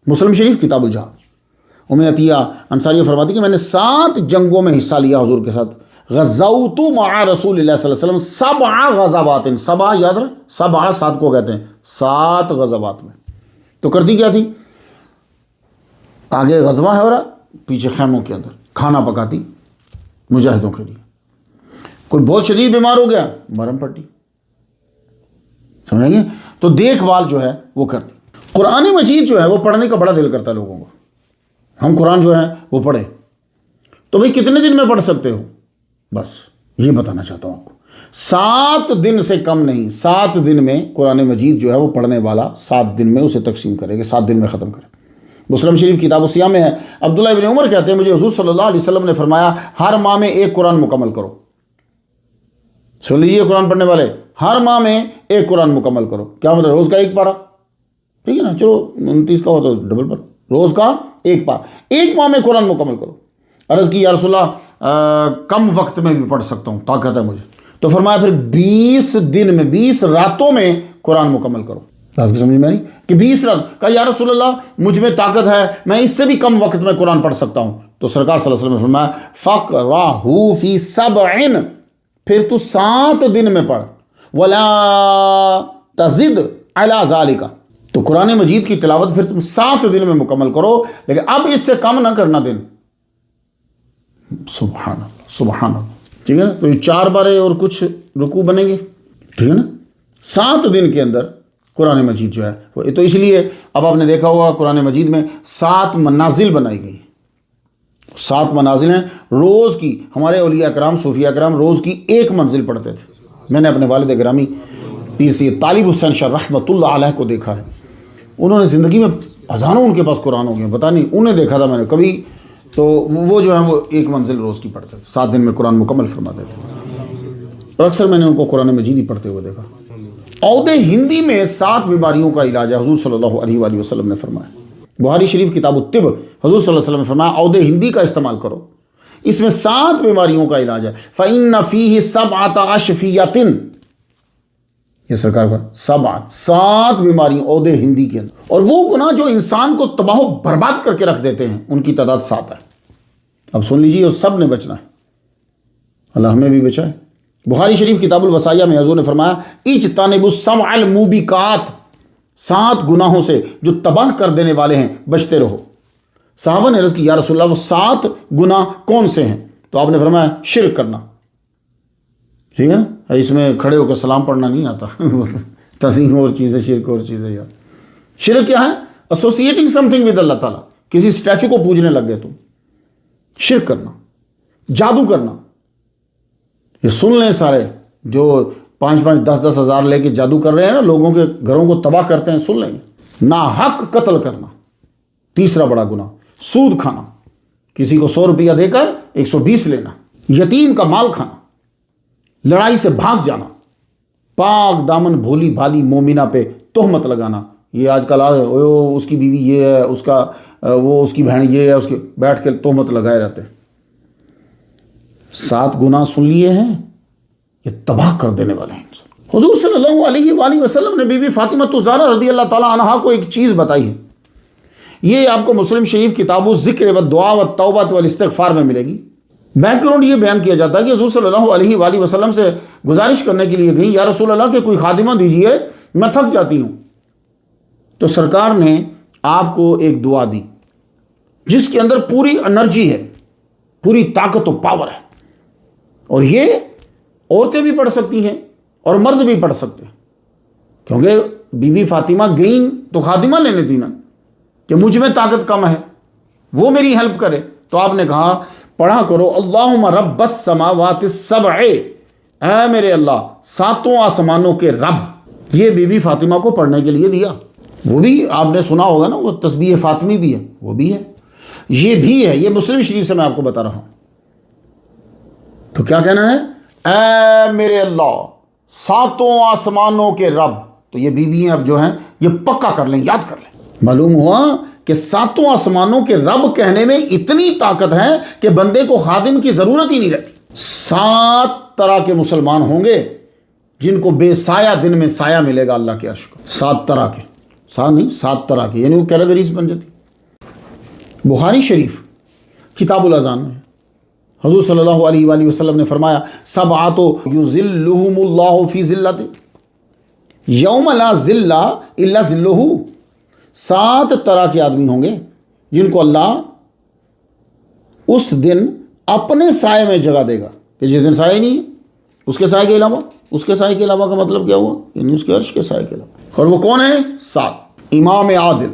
مسلم شریف کتاب الجہاد. ام عطیہ انصاریہ فرماتی کہ میں نے 7 جنگوں میں حصہ لیا حضور کے ساتھ. غزوت مع رسول اللہ صلی اللہ علیہ وسلم 7 غزوات. 7 یاد رہا، 7 کو کہتے ہیں، 7 غزوات میں. تو کرتی کیا تھی؟ آگے غزوہ ہے اور پیچھے خیموں کے اندر کھانا پکاتی مجاہدوں کے لیے. کوئی بہت شدید بیمار ہو گیا، مرہم پٹی، سمجھیں گے؟ تو دیکھ بھال جو ہے وہ کرتی. قرآن مجید جو ہے وہ پڑھنے کا بڑا دل کرتا ہے لوگوں کو. ہم قرآن جو ہے وہ پڑھیں. تو بھئی کتنے دن میں پڑھ سکتے ہو؟ بس یہ بتانا چاہتا ہوں آپ کو. 7 دن سے کم نہیں. 7 دن میں قرآن مجید جو ہے وہ پڑھنے والا 7 دن میں اسے تقسیم کرے کہ 7 دن میں ختم کرے. مسلم شریف کتاب الصیام میں ہے. عبداللہ ابن عمر کہتے ہیں مجھے حضور صلی اللہ علیہ وسلم نے فرمایا ہر ماہ میں 1 قرآن مکمل کرو. سن لیجیے قرآن پڑھنے والے، ہر ماہ میں 1 قرآن مکمل کرو. کیا مطلب؟ روز کا 1 پارہ، ٹھیک ہے نا؟ چلو 29 کا ہو تو ڈبل پر، روز کا 1 پارہ، 1 ماہ میں قرآن مکمل کرو. عرض کی یا رسول اللہ کم وقت میں بھی پڑھ سکتا ہوں، طاقت ہے مجھے. تو فرمایا پھر 20 دن میں، 20 راتوں میں قرآن مکمل کرو. بات کو سمجھ میں نہیں کہ 20 رات؟ کہا یا رسول اللہ مجھ میں طاقت ہے، میں اس سے بھی کم وقت میں قرآن پڑھ سکتا ہوں. تو سرکار صلی اللہ علیہ وسلم نے فرمایا فَقْرَهُ فِي 7، پھر تو 7 دن میں پڑھ. وَلَا تَزِدْ عَلَى ذَلِكَ، تو قرآن مجید کی تلاوت پھر تم 7 دن میں مکمل کرو، لیکن اب اس سے کم نہ کرنا دن. سبحان اللہ، سبحان اللہ. ٹھیک ہے نا؟ تو یہ 4 بارے اور کچھ رکوع بنیں گے، ٹھیک ہے نا؟ 7 دن کے اندر قرآن مجید جو ہے وہ. تو اس لیے اب آپ نے دیکھا ہوگا قرآن مجید میں 7 منازل بنائی گئی. 7 منازل ہیں روز کی. ہمارے اولیاء کرام، صوفیاء کرام روز کی 1 منزل پڑھتے تھے. میں نے اپنے والد گرامی پیر سید طالب حسین شاہ رحمۃ اللہ علیہ کو دیکھا ہے. انہوں نے زندگی میں ہزاروں ان کے پاس قرآن ہو گئے، پتہ نہیں، انہیں دیکھا تھا میں نے کبھی. تو وہ جو ہیں وہ 1 منزل روز کی پڑھتے تھے، 7 دن میں قرآن مکمل فرماتے تھے. اور اکثر میں نے ان کو قرآن مجید ہی پڑھتے ہوئے دیکھا. عود ہندی میں 7 بیماریوں کا علاج ہے، حضور صلی اللہ علیہ وآلہ وسلم نے فرمایا. بخاری شریف کتاب الطب، حضور صلی اللہ علیہ وسلم نے فرمایا عود ہندی کا استعمال کرو، اس میں 7 بیماریوں کا علاج ہے. فَإِنَّ فِيهِ 7 أَشْفِيَّةٍ، یہ سرکار کا سات بیماریاں عہدے ہندی کے اندر، اور وہ گناہ جو انسان کو تباہ و برباد کر کے رکھ دیتے ہیں ان کی تعداد 7 ہے۔ اب سن لیجیے، اور سب نے بچنا ہے، اللہ ہمیں بھی بچائے۔ بخاری شریف کتاب الوصایہ میں حضور نے فرمایا اجتنبوا السبع الموبقات، 7 گناہوں سے جو تباہ کر دینے والے ہیں بچتے رہو۔ صحابہ نے عرض کی یا رسول اللہ وہ 7 گناہ کون سے ہیں؟ تو آپ نے فرمایا شرک کرنا، ٹھیک ہے نا، اس میں کھڑے ہو کے سلام پڑھنا نہیں آتا تسلیم اور چیز ہے، شرک اور چیز ہے یار۔ شرک کیا ہے؟ ایسوسیٹنگ سم تھنگ ود اللہ تعالیٰ، کسی اسٹیچو کو پوجنے لگ گئے تم۔ شرک کرنا، جادو کرنا، یہ سن لیں سارے جو 5-5 10-10 ہزار لے کے جادو کر رہے ہیں نا، لوگوں کے گھروں کو تباہ کرتے ہیں، سن لیں۔ ناحق قتل کرنا، تیسرا بڑا گناہ۔ سود کھانا، کسی کو 100 روپیہ دے کر 120 لینا۔ یتیم کا مال کھانا، لڑائی سے بھاگ جانا، پاک دامن بھولی بھالی مومنہ پہ تہمت لگانا۔ یہ آج کل اس کی بیوی یہ ہے، اس کا وہ اس کی بہن یہ ہے، اس کے بیٹھ کے تہمت لگائے رہتے ہیں۔ 7 گناہ سن لیے ہیں، یہ تباہ کر دینے والے ہیں انسان۔ حضور صلی اللہ علیہ وآلہ وسلم نے بی بی فاطمہ الزہرا رضی اللہ تعالیٰ عنہا کو ایک چیز بتائی ہے، یہ آپ کو مسلم شریف کتاب الذکر والدعاء والتوبہ والاستغفار میں ملے گی۔ بیک گراؤنڈ یہ بیان کیا جاتا ہے کہ حضور صلی اللہ علیہ وآلہ وسلم سے گزارش کرنے کے لیے گئی، یا رسول اللہ کے کوئی خادمہ دیجئے، میں تھک جاتی ہوں۔ تو سرکار نے آپ کو ایک دعا دی جس کے اندر پوری انرجی ہے، پوری طاقت و پاور ہے، اور یہ عورتیں بھی پڑھ سکتی ہیں اور مرد بھی پڑھ سکتے ہیں، کیونکہ بی بی فاطمہ گئیں تو خادمہ لینے تھی نا، کہ مجھ میں طاقت کم ہے، وہ میری ہیلپ کرے۔ تو آپ نے کہا پڑھا کرو اللہم رب السماوات السبع، اے میرے اللہ 7 آسمانوں کے رب۔ یہ بی بی فاطمہ کو پڑھنے کے لیے دیا۔ وہ بھی آپ نے سنا ہوگا نا، وہ تسبیح فاطمی بھی ہے، وہ بھی ہے، یہ بھی ہے، یہ مسلم شریف سے میں آپ کو بتا رہا ہوں۔ تو کیا کہنا ہے؟ اے میرے اللہ 7 آسمانوں کے رب۔ تو یہ بیویاں اب جو ہیں یہ پکا کر لیں، یاد کر لیں۔ معلوم ہوا کہ 7 آسمانوں کے رب کہنے میں اتنی طاقت ہے کہ بندے کو خادم کی ضرورت ہی نہیں رہتی۔ 7 طرح کے مسلمان ہوں گے جن کو بے سایہ دن میں سایہ ملے گا اللہ کے عرش کو۔ 7 طرح کے، 7 نہیں 7 طرح کے، یعنی وہ کیٹیگریز بن جاتی۔ بخاری شریف کتاب الاذان میں حضور صلی اللہ علیہ وآلہ وسلم نے فرمایا 7 یظلہم اللہ فی ظلتہ یوم لا ظل الا ظلہ۔ 7 طرح کے آدمی ہوں گے جن کو اللہ اس دن اپنے سائے میں جگہ دے گا، کہ جس دن سائے نہیں ہے، اس کے سائے کے علاوہ، اس کے سائے کے علاوہ کا مطلب کیا ہوا؟ یعنی اس کے عرش کے سائے کے علاوہ۔ اور وہ کون ہے؟ 7 امام عادل،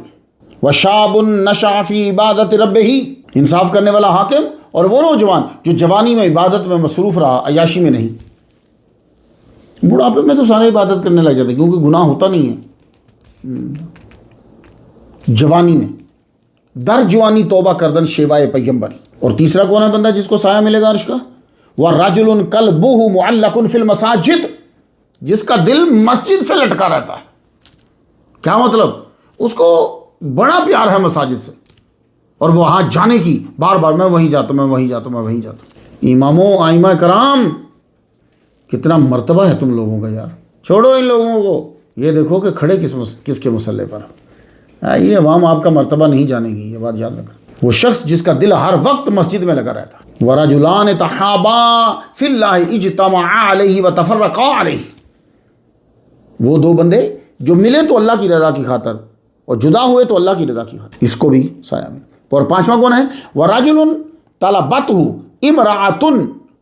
وشاب نشأ فی عبادت ربہ، انصاف کرنے والا حاکم، اور وہ نوجوان جو جوانی میں عبادت میں مصروف رہا، عیاشی میں نہیں۔ بڑھاپے میں تو سارے عبادت کرنے لگ جاتے کیونکہ گناہ ہوتا نہیں ہے۔ جوانی میں در جوانی توبہ کردن شیوائے پیغمبری۔ اور تیسرا کون ہے بندہ جس کو سایہ ملے گا عرش کا؟ وَرَجُلٌ قَلْبُهُ مُعَلَّقٌ فِي الْمَسَاجِدِ، جس کا دل مسجد سے لٹکا رہتا ہے۔ کیا مطلب؟ اس کو بڑا پیار ہے مساجد سے، اور وہ وہاں جانے کی بار بار، میں وہیں جاتا ہوں، میں وہیں جاتا ہوں، میں وہیں جاتا ہوں۔ اماموں آئمہ کرام، کتنا مرتبہ ہے تم لوگوں کا یار، چھوڑو ان لوگوں کو، یہ دیکھو کہ کھڑے کس کے مسئلے پر۔ یہ عوام آپ کا مرتبہ نہیں جانے گی، یہ بات یاد رکھنا۔ وہ شخص جس کا دل ہر وقت مسجد میں لگا رہتا ہے۔ وَرَجُلَانِ تَحَابَا فِي اللَّهِ اجْتَمَعَا عَلَيْهِ وَتَفَرَّقَا عَلَيْهِ، وہ 2 بندے جو ملے تو اللہ کی رضا کی خاطر، اور جدا ہوئے تو اللہ کی رضا کی خاطر، اس کو بھی سایہ میں۔ اور 5واں کون ہے؟ وَرَجُلٌ طَلَبَتْهُ امْرَأَةٌ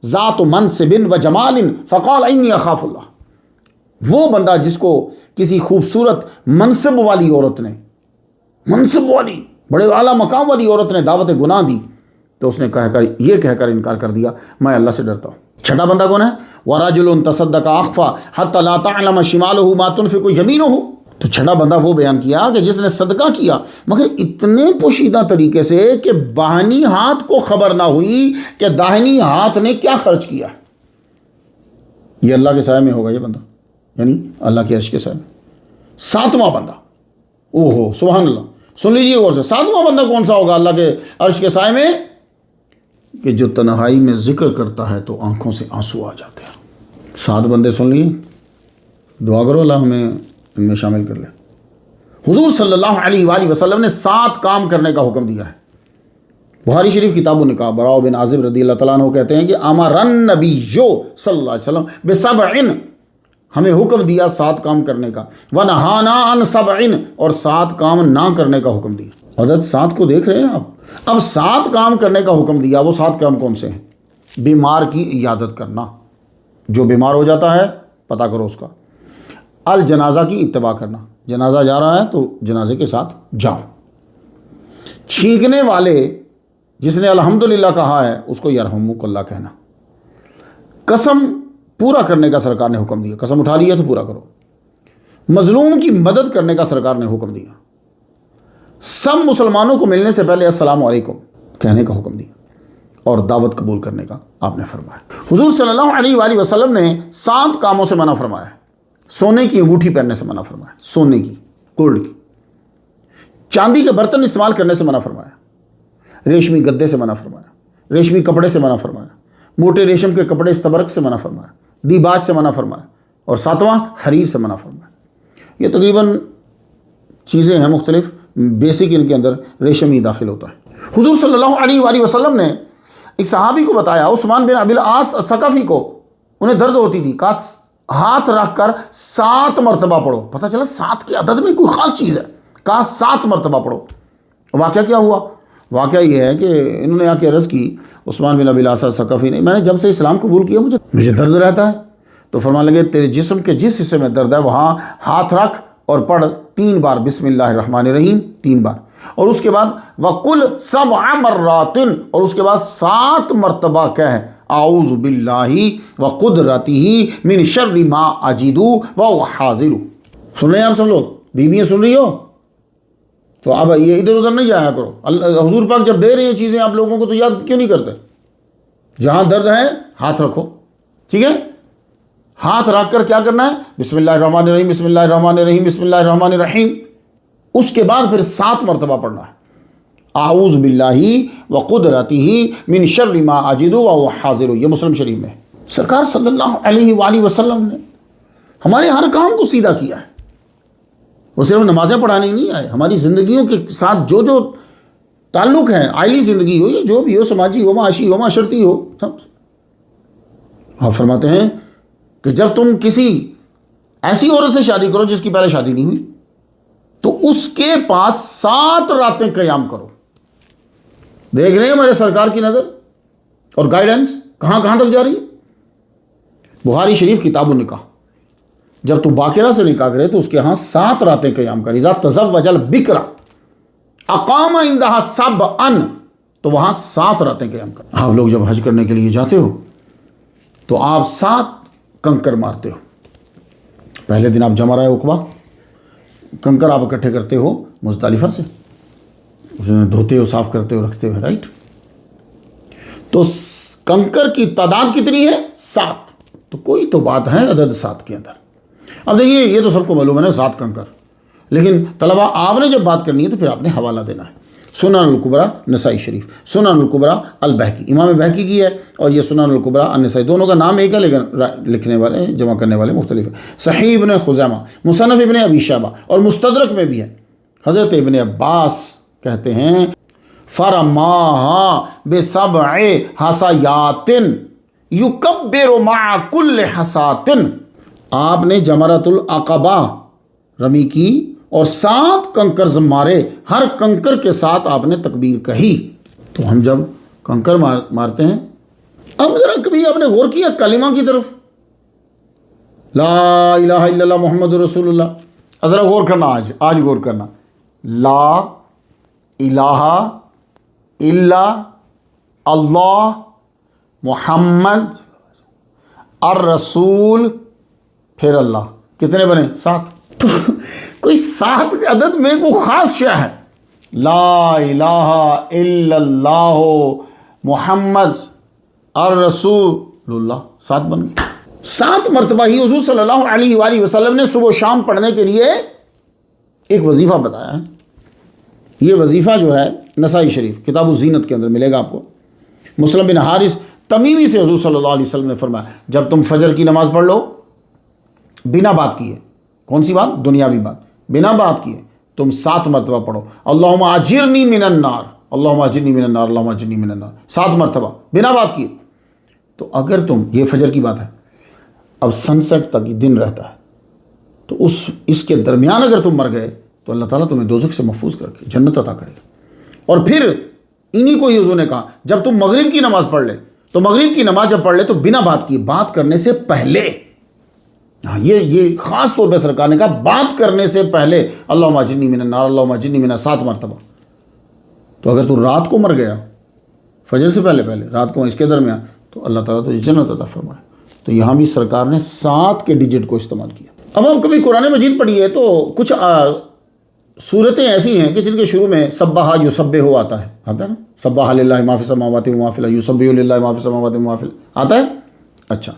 ذَاتُ مَنْصِبٍ وَجَمَالٍ فَقَالَ إِنِّي أَخَافُ اللَّهَ، وہ بندہ جس کو کسی خوبصورت منصب والی عورت نے، منصب والی بڑے اعلیٰ مقام والی عورت نے دعوت گناہ دی، تو اس نے یہ کہہ کر انکار کر دیا میں اللہ سے ڈرتا ہوں۔ 6واں بندہ کون ہے؟ وَرَجُلٌ تَصَدَّقَ أَخْفَىٰ حَتَّىٰ لَا تَعْلَمَ شِمَالُهُ مَا تُنْفِقُ يَمِينُهُ، تو 6واں بندہ وہ بیان کیا کہ جس نے صدقہ کیا مگر اتنے پوشیدہ طریقے سے کہ بائیں ہاتھ کو خبر نہ ہوئی کہ داہنی ہاتھ نے کیا خرچ کیا ہے۔ یہ اللہ کے سائے میں ہوگا یہ بندہ، یعنی اللہ کے عرش کے سائے میں۔ 7واں بندہ، اوہو سبحان اللہ، سن لیجیے غور سے، 7واں بندہ کون سا ہوگا اللہ کے عرش کے سائے میں؟ کہ جو تنہائی میں ذکر کرتا ہے تو آنکھوں سے آنسو آ جاتے ہیں۔ 7 بندے سن لیے، دعا کرو اللہ ہمیں ان میں شامل کر لے۔ حضور صلی اللہ علیہ وآلہ وسلم نے 7 کام کرنے کا حکم دیا ہے۔ بخاری شریف کتاب النکاح، براء بن عازب رضی اللہ تعالیٰ عنہ کہتے ہیں کہ امر النبی صلی اللہ علیہ وسلم بسبع، ہمیں حکم دیا 7 کام کرنے کا، ونہانا عن 7، اور 7 کام نہ کرنے کا حکم دیا۔ عدد 7 کو دیکھ رہے ہیں آپ؟ اب 7 کام کرنے کا حکم دیا، وہ 7 کام کون سے ہیں؟ بیمار کی عیادت کرنا، جو بیمار ہو جاتا ہے پتہ کرو اس کا۔ الجنازہ کی اتباع کرنا، جنازہ جا رہا ہے تو جنازے کے ساتھ جاؤ۔ چھینکنے والے جس نے الحمدللہ کہا ہے اس کو یرحمک اللہ کہنا۔ قسم پورا کرنے کا سرکار نے حکم دیا، قسم اٹھا لی ہے تو پورا کرو۔ مظلوم کی مدد کرنے کا سرکار نے حکم دیا۔ سب مسلمانوں کو ملنے سے پہلے السلام علیکم کہنے کا حکم دیا، اور دعوت قبول کرنے کا آپ نے فرمایا۔ حضور صلی اللہ علیہ وآلہ وسلم نے 7 کاموں سے منع فرمایا ہے۔ سونے کی انگوٹھی پہننے سے منع فرمایا، سونے کی، گولڈ کی۔ چاندی کے برتن استعمال کرنے سے منع فرمایا، ریشمی گدے سے منع فرمایا، ریشمی کپڑے سے منع فرمایا، موٹے ریشم کے کپڑے استبرق سے منع فرمایا، دیباج سے منع فرمایا، اور 7واں حریر سے منع فرمایا۔ یہ تقریباً چیزیں ہیں مختلف، بیسک ان کے اندر ریشم ہی داخل ہوتا ہے۔ حضور صلی اللہ علیہ وآلہ وسلم نے ایک صحابی کو بتایا، عثمان بن ابی العاص ثقفی کو، انہیں درد ہوتی تھی، کہا ہاتھ رکھ کر 7 مرتبہ پڑھو۔ پتہ چلا 7 کی عدد میں کوئی خاص چیز ہے، کہا 7 مرتبہ پڑھو۔ واقعہ کیا ہوا؟ واقعہ یہ ہے کہ انہوں نے آ کے عرض کی عثمان بن ابی العاص ثقفی نے، میں نے جب سے اسلام قبول کیا مجھے درد رہتا ہے۔ تو فرمانے لگے تیرے جسم کے جس حصے میں درد ہے وہاں ہاتھ رکھ اور پڑھ 3 بار بسم اللہ الرحمن الرحیم، 3 بار، اور اس کے بعد وَقُلْ 7 مرات، اور اس کے بعد 7 مرتبہ کہہ اعوذ باللہ وقدرتہ من شر ما اجد وهو حاضر۔ سن رہے ہیں آپ سب لوگ؟ بیویاں سن رہی ہو تو اب یہ ادھر ادھر نہیں جایا کرو۔ حضور پاک جب دے رہے ہیں چیزیں آپ لوگوں کو تو یاد کیوں نہیں کرتے؟ جہاں درد ہے ہاتھ رکھو، ٹھیک ہے؟ ہاتھ رکھ کر کیا کرنا ہے؟ بسم اللہ الرحمن الرحیم، بسم اللہ الرحمن الرحیم، بسم اللہ الرحمن الرحیم۔ اس کے بعد پھر 7 مرتبہ پڑھنا ہے، اعوذ باللہ وقدرتہ من شر ما اجد وهو حاضر۔ یہ مسلم شریف میں سرکار صلی اللہ علیہ وآلہ وسلم نے ہمارے ہر کام کو سیدھا کیا ہے۔ وہ صرف نمازیں پڑھانے ہی نہیں آئے، ہماری زندگیوں کے ساتھ جو جو تعلق ہے، عائلی زندگی ہو یا جو بھی ہو، سماجی ہو، معاشی ہو، معاشرتی ہو، سب آپ فرماتے ہیں کہ جب تم کسی ایسی عورت سے شادی کرو جس کی پہلے شادی نہیں ہوئی تو اس کے پاس 7 راتیں قیام کرو۔ دیکھ رہے ہیں ہمارے سرکار کی نظر اور گائیڈنس کہاں کہاں تک جا رہی ہے۔ بخاری شریف کتاب النکاح، جب تو باقرہ سے نکاح کرے تو اس کے ہاں 7 راتیں قیام کر۔ اذا تزوج البکر اقام عندها 7، تو وہاں 7 راتیں قیام کر۔ آپ لوگ جب حج کرنے کے لیے جاتے ہو تو آپ 7 کنکر مارتے ہو۔ پہلے دن آپ جمرہ عقبہ کنکر آپ اکٹھے کرتے ہو مزدلفہ سے، اسے دھوتے ہو، صاف کرتے ہو، رکھتے ہو، رائٹ؟ تو کنکر کی تعداد کتنی ہے؟ 7۔ تو کوئی تو بات ہے عدد 7 کے اندر۔ اب دیکھیے یہ تو سب کو معلوم ہے نا 7 کنکر، لیکن طلبہ آپ نے جب بات کرنی ہے تو پھر آپ نے حوالہ دینا ہے۔ سنن الکبریٰ نسائی شریف، سنن الکبریٰ البہقی، امام بہقی کی ہے، اور یہ سنن الکبریٰ النسائی، دونوں کا نام ایک ہے لیکن لکھنے والے جمع کرنے والے مختلف ہیں۔ صحیح ابن خزیمہ، مصنف ابن ابی شیبہ اور مستدرک میں بھی ہے۔ حضرت ابن عباس کہتے ہیں فرماها بسبع حصیات یکبر مع کل حصات، آپ نے جمرۃ العقبہ رمی کی اور 7 کنکر مارے، ہر کنکر کے ساتھ آپ نے تکبیر کہی۔ تو ہم جب کنکر مارتے ہیں، اب ذرا کبھی آپ نے غور کیا کلمہ کی طرف، لا الہ الا اللہ محمد رسول اللہ؟ ذرا غور کرنا، آج غور کرنا، لا الہ الا اللہ محمد الرسول، پھر اللہ، کتنے بنے؟ 7۔ تو کوئی 7 کے عدد میں کوئی خاص شے ہے؟ لا الہ الا اللہ محمد الرسول اللہ، 7 بن گئے۔ 7 مرتبہ ہی حضور صلی اللہ علیہ وآلہ وسلم نے صبح و شام پڑھنے کے لیے ایک وظیفہ بتایا ہے۔ یہ وظیفہ جو ہے نسائی شریف کتاب الزینت کے اندر ملے گا آپ کو۔ مسلم بن حارث تمیمی سے حضور صلی اللہ علیہ وسلم نے فرمایا جب تم فجر کی نماز پڑھ لو بنا بات کیے. کون سی بات؟ دنیاوی بات. بنا بات کیے تم 7 مرتبہ پڑھو اللہم اجرنی من النار، اللہم اجرنی من النار، اللہم اجرنی من النار، 7 مرتبہ بنا بات کیے. تو اگر تم، یہ فجر کی بات ہے، اب سن سیٹ تک یہ دن رہتا ہے، تو اس کے درمیان اگر تم مر گئے تو اللہ تعالیٰ تمہیں دوزخ سے محفوظ کر کے جنت عطا کرے گا. اور پھر انہی کو حضور نے کہا جب تم مغرب کی نماز پڑھ لے تو مغرب کی نماز جب پڑھ لے تو بنا بات کیے، بات کرنے سے پہلے، ہاں یہ خاص طور پہ سرکار نے کہا بات کرنے سے پہلے اللہم اجرنی من النار، اللہم اجرنی من النار 7 مرتبہ. تو اگر تو رات کو مر گیا فجر سے پہلے رات کو اس کے درمیان، تو اللہ تعالیٰ تو جنت عطا فرمائے. تو یہاں بھی سرکار نے 7 کے ڈیجٹ کو استعمال کیا. اب ہم کبھی قرآن مجید پڑھی ہے تو کچھ صورتیں ایسی ہیں کہ جن کے شروع میں سبح یسبح آتا ہے نا، سبح للہ ما فی السماوات و ما فی الارض، یسبح للہ ما فی السماوات و ما فی الارض آتا ہے. اچھا،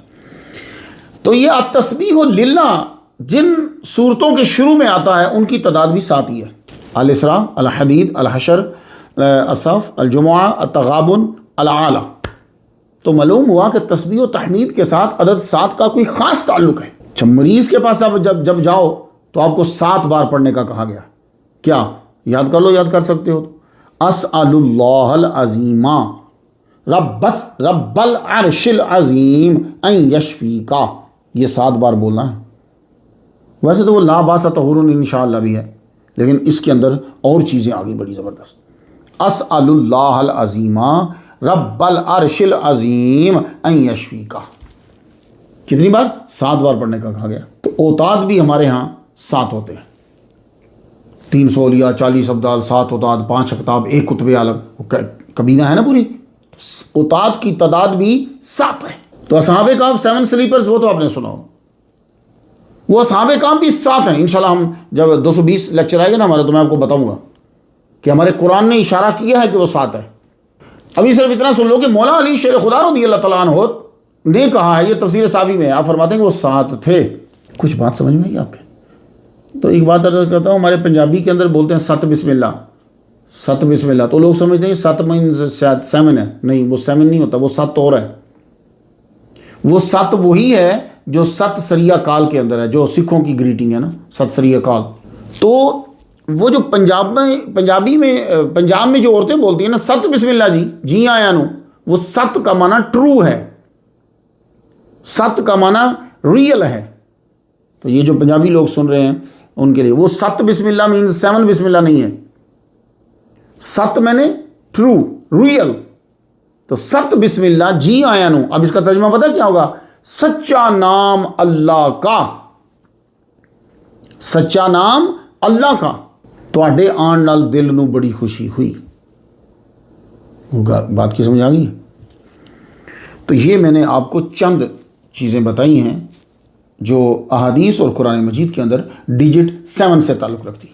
تو یہ التسبیح للہ جن صورتوں کے شروع میں آتا ہے ان کی تعداد بھی 7 ہی ہے. الاسراء، الحدید، الحشر، الصف، الجمعہ، التغابن، الاعلی. تو معلوم ہوا کہ تسبیح و تحمید کے ساتھ عدد 7 کا کوئی خاص تعلق ہے. مریض کے پاس آپ جب جاؤ تو آپ کو 7 بار پڑھنے کا کہا گیا. کیا یاد کر لو، یاد کر سکتے ہو تو اسأل اللہ العظیم رب العرش العظیم ان یشفیکا، یہ 7 بار بولنا ہے. ویسے تو وہ لا باس طہور انشاءاللہ بھی ہے، لیکن اس کے اندر اور چیزیں آ گئی بڑی زبردست. اسأل اللہ العظیم رب العرش العظیم ان یشفیکا، کتنی بار؟ 7 بار پڑھنے کا کہا گیا. تو اوتاد بھی ہمارے ہاں 7 ہوتے ہیں، 300 اولیاء، 40 ابدال، 7 اوتاد، 5 اقطاب، 1 قطب عالم، کبینہ ہے نا پوری. اوتاد کی تعداد بھی 7 ہے. تو اصحاب کہف 7 سلیپرز، وہ تو آپ نے سنا ہو، وہ اصحاب کہف بھی 7 ہیں. انشاءاللہ ہم جب 220 لیکچر آئے گا نا ہمارا تو میں آپ کو بتاؤں گا کہ ہمارے قرآن نے اشارہ کیا ہے کہ وہ 7 ہے. ابھی صرف اتنا سن لو کہ مولا علی شیر خدا رضی اللہ تعالیٰ عنہ نے کہا ہے، یہ تفسیر صافی میں آپ فرماتے ہیں کہ وہ 7 تھے. کچھ بات سمجھ میں آئی آپ کے؟ تو ایک بات عرض کرتا ہوں، ہمارے پنجابی کے اندر بولتے ہیں 7 بسم اللہ، 7 بسم اللہ، تو لوگ سمجھتے ہیں 7 مینز 7 ہے. نہیں، وہ 7 نہیں ہوتا، وہ 7 اور ہے. وہ 7 وہی ہے جو 7 سریہ کال کے اندر ہے، جو سکھوں کی گریٹنگ ہے نا، 7 سریہ کال. تو وہ جو پنجاب میں جو عورتیں بولتی ہیں نا 7 بسم اللہ جی آیا نو، وہ 7 کا معنی ٹرو ہے، 7 کا معنی ریئل ہے. تو یہ جو پنجابی لوگ سن رہے ہیں ان کے لیے وہ 7 بسم اللہ مینز 7 بسم اللہ نہیں ہے. 7 میں نے ٹرو، ریئل. تو 7 بسم اللہ جی آیا نو. اب اس کا ترجمہ پتہ کیا ہوگا؟ سچا نام اللہ کا، سچا نام اللہ کا. تواڈے آن نال دل نو بڑی خوشی ہوئی. بات کی سمجھ آ گئی؟ تو یہ میں نے آپ کو چند چیزیں بتائی ہیں جو احادیث اور قرآن مجید کے اندر ڈیجٹ 7 سے تعلق رکھتی.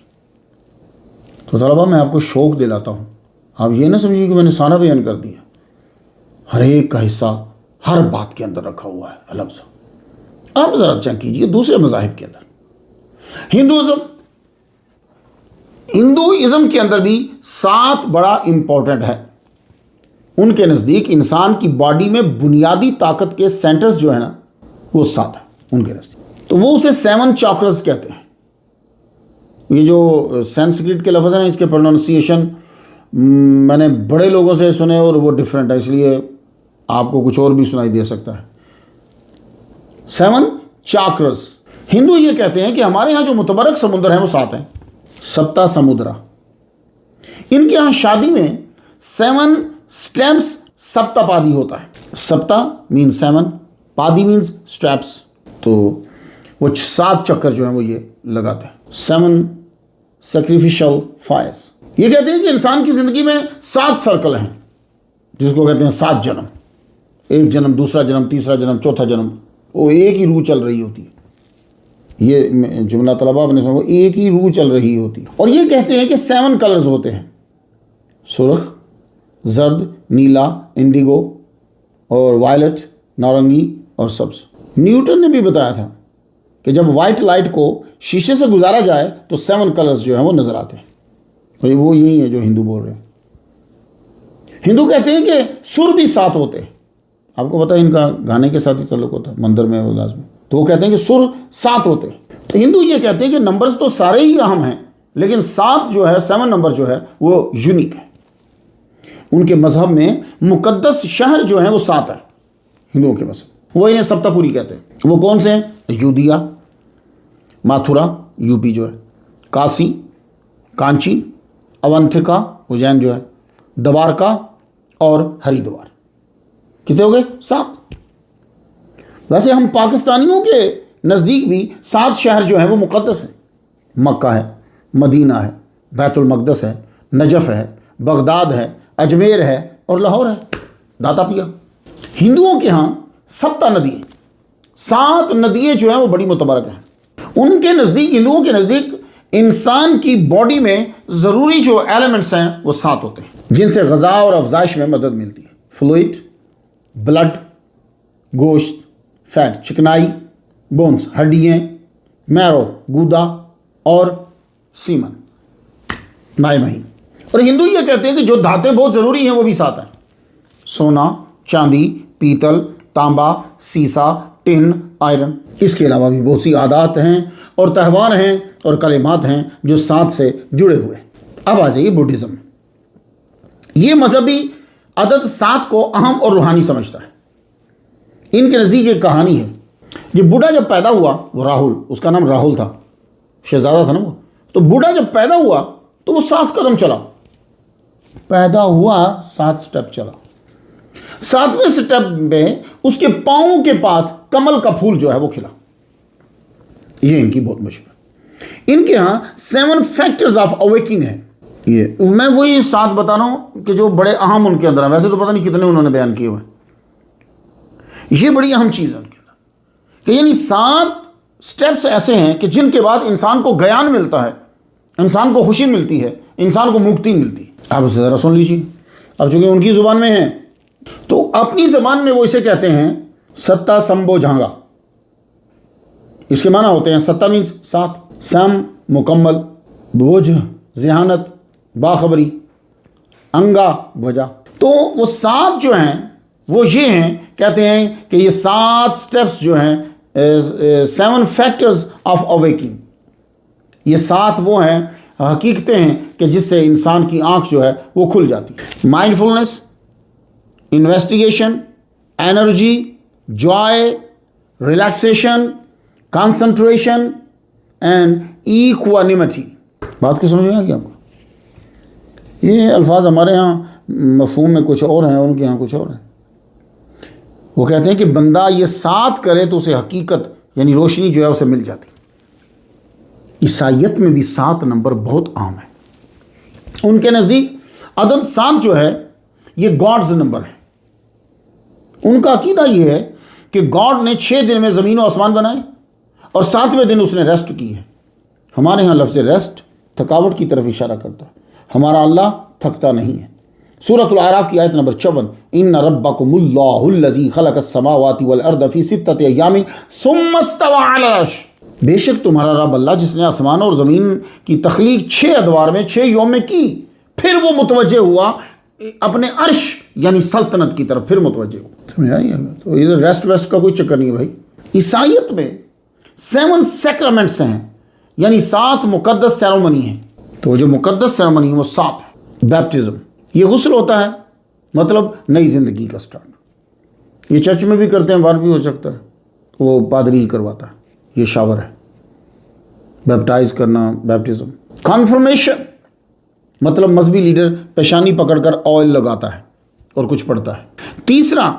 تو طلبہ میں آپ کو شوق دلاتا ہوں، آپ یہ نہ سمجھیے کہ میں نے سارا بیان کر دیا. ہر ایک کا حصہ ہر بات کے اندر رکھا ہوا ہے الگ سے. آپ ذرا چیک کیجئے دوسرے مذاہب کے اندر. ہندوازم کے اندر بھی 7 بڑا امپورٹنٹ ہے. ان کے نزدیک انسان کی باڈی میں بنیادی طاقت کے سینٹرز جو ہے نا وہ 7 ہیں ان کے نزدیک. تو وہ اسے 7 چاکرز کہتے ہیں. یہ جو سینسکرٹ کے لفظ ہیں اس کے پروننسیشن میں نے بڑے لوگوں سے سنے اور وہ ڈیفرنٹ ہے، اس لیے آپ کو کچھ اور بھی سنائی دے سکتا ہے. 7 چاکرز. ہندو یہ کہتے ہیں کہ ہمارے ہاں جو متبرک سمندر ہیں وہ 7 ہیں، سپتا سمندرا. ان کے ہاں شادی میں 7 سٹیپس سپتا پادی ہوتا ہے. سپتا مین 7، پادی مینز سٹیپس. تو وہ 7 چکر جو ہیں وہ یہ لگاتے ہیں. 7 سیکریفیشل فائرز. یہ کہتے ہیں کہ انسان کی زندگی میں 7 سرکل ہیں جس کو کہتے ہیں 7 جنم. ایک جنم، دوسرا جنم، تیسرا جنم، چوتھا جنم. وہ ایک ہی روح چل رہی ہوتی ہے. یہ جملہ طلبہ اپنے سمجھو، ایک ہی روح چل رہی ہوتی. اور یہ کہتے ہیں کہ 7 کلرز ہوتے ہیں، سرخ، زرد، نیلا، انڈیگو اور وائلٹ، نارنگی اور سبز. نیوٹن نے بھی بتایا تھا کہ جب وائٹ لائٹ کو شیشے سے گزارا جائے تو 7 کلرز جو ہیں وہ نظر آتے ہیں. اور وہ یہی ہے جو ہندو بول رہے ہیں. ہندو کہتے ہیں کہ سر بھی 7 ہوتے ہیں. آپ کو پتہ ہے ان کا گانے کے ساتھ ہی تعلق ہوتا ہے، مندر میں وہ لازمی. تو وہ کہتے ہیں کہ سر 7 ہوتے ہیں. تو ہندو یہ کہتے ہیں کہ نمبرز تو سارے ہی اہم ہیں لیکن 7 جو ہے 7 نمبر جو ہے وہ یونیک ہے. ان کے مذہب میں مقدس شہر جو ہیں وہ 7 ہیں. ہندوؤں کے مذہب وہ انہیں سپتہ پوری کہتے ہیں. وہ کون سے ہیں؟ یودھیا، ماتھرا یو پی جو ہے، کاسی، کانچی، اونتھکا اجین جو ہے، دوارکا اور ہریدوار. کتنے ہو گئے؟ 7. ویسے ہم پاکستانیوں کے نزدیک بھی 7 شہر جو ہیں وہ مقدس ہیں. مکہ ہے، مدینہ ہے، بیت المقدس ہے، نجف ہے، بغداد ہے، اجمیر ہے اور لاہور ہے، داتا پیا. ہندوؤں کے ہاں 7 ندییں، 7 ندییں جو ہیں وہ بڑی متبارک ہیں. ان کے نزدیک، ہندوؤں کے نزدیک انسان کی باڈی میں ضروری جو ایلیمنٹس ہیں وہ 7 ہوتے ہیں جن سے غذا اور افزائش میں مدد ملتی ہے. فلوئڈ، بلڈ، گوشت، فیٹ چکنائی، بونز ہڈیاں، میرو گودا اور سیمن مائع مہین. اور ہندو یہ کہتے ہیں کہ جو دھاتیں بہت ضروری ہیں وہ بھی 7 ہیں. سونا، چاندی، پیتل، تانبا، سیسا، ٹن، آئرن. اس کے علاوہ بھی بہت سی عادات ہیں اور تہوار ہیں اور کلمات ہیں جو 7 سے جڑے ہوئے ہیں. اب آ جائیے بدھزم. یہ مذہبی عدد 7 کو اہم اور روحانی سمجھتا ہے. ان کے نزدیک ایک کہانی ہے. یہ بوڑھا جب پیدا ہوا، وہ راہل، اس کا نام راہل تھا، شہزادہ تھا نا وہ. تو بوڑھا جب پیدا ہوا تو وہ 7 قدم چلا. پیدا ہوا 7 سٹیپ چلا. 7ویں سٹیپ میں اس کے پاؤں کے پاس کمل کا پھول جو ہے وہ کھلا. یہ ان کی بہت مشہور ہے. ان کے ہاں 7 فیکٹرز آف اویکنگ ہے. یہ میں وہی 7 بتا رہا ہوں کہ جو بڑے اہم ان کے اندر ہیں. ویسے تو پتہ نہیں کتنے انہوں نے بیان کیے ہوئے. یہ بڑی اہم چیز ہے ان کے اندر کہ یعنی 7 سٹیپس ایسے ہیں کہ جن کے بعد انسان کو گیان ملتا ہے، انسان کو خوشی ملتی ہے، انسان کو مکتی ملتی ہے. آپ اسے ذرا سن لیجیے. اب چونکہ ان کی زبان میں ہیں تو اپنی زبان میں وہ اسے کہتے ہیں ستا سمبو جھانگا. اس کے معنی ہوتے ہیں ستا مینز 7، سم مکمل، بوجھ ذہانت، باخبری، انگا وجہ. تو وہ 7 جو ہیں وہ یہ ہیں، کہتے ہیں کہ یہ 7 سٹیپس جو ہیں 7 فیکٹرز آف اویکنگ. یہ 7 وہ ہیں، حقیقتیں ہیں کہ جس سے انسان کی آنکھ جو ہے وہ کھل جاتی ہے. Mindfulness, investigation, energy, joy, relaxation, concentration and equanimity. بات کو سمجھ میں آ گیا آپ کو؟ یہ الفاظ ہمارے ہاں مفہوم میں کچھ اور ہیں، ان کے ہاں کچھ اور ہیں. وہ کہتے ہیں کہ بندہ یہ 7 کرے تو اسے حقیقت یعنی روشنی جو ہے اسے مل جاتی. عیسائیت میں بھی 7 نمبر بہت عام ہے. ان کے نزدیک عدد 7 جو ہے یہ گاڈز نمبر ہے. ان کا عقیدہ یہ ہے کہ گاڈ نے 6 دن میں زمین و آسمان بنائے اور 7ویں دن اس نے ریسٹ کی ہے. ہمارے ہاں لفظ ریسٹ تھکاوٹ کی طرف اشارہ کرتا ہے. ہمارا اللہ تھکتا نہیں ہے. سورۃ الاعراف کی آیت نمبر 54، ان ربکم اللہ الذی خلق السماوات والارض فی 6 ایام ثم استوى علی العرش. بے شک تمہارا رب اللہ جس نے آسمان اور زمین کی تخلیق 6 ادوار میں 6 یوم میں کی، پھر وہ متوجہ ہوا اپنے عرش یعنی سلطنت کی طرف، پھر متوجہ ہوا. سمجھ آئی؟ تو ادھر ریسٹ ویسٹ کا کوئی چکر نہیں ہے بھائی. عیسائیت میں 7 سیکرمنٹس ہیں یعنی 7 مقدس سیرومنی ہیں. تو جو مقدس سیرومنی ہے وہ 7 ہے. بیپٹزم، یہ غسل ہوتا ہے، مطلب نئی زندگی کا سٹارٹ. یہ چرچ میں بھی کرتے ہیں، باہر بھی ہو سکتا ہے، وہ پادری ہی کرواتا ہے. یہ شاور ہے، بیپٹائز کرنا، بیپٹزم. کنفرمیشن مطلب مذہبی لیڈر پیشانی پکڑ کر آئل لگاتا ہے اور کچھ پڑھتا ہے. تیسرا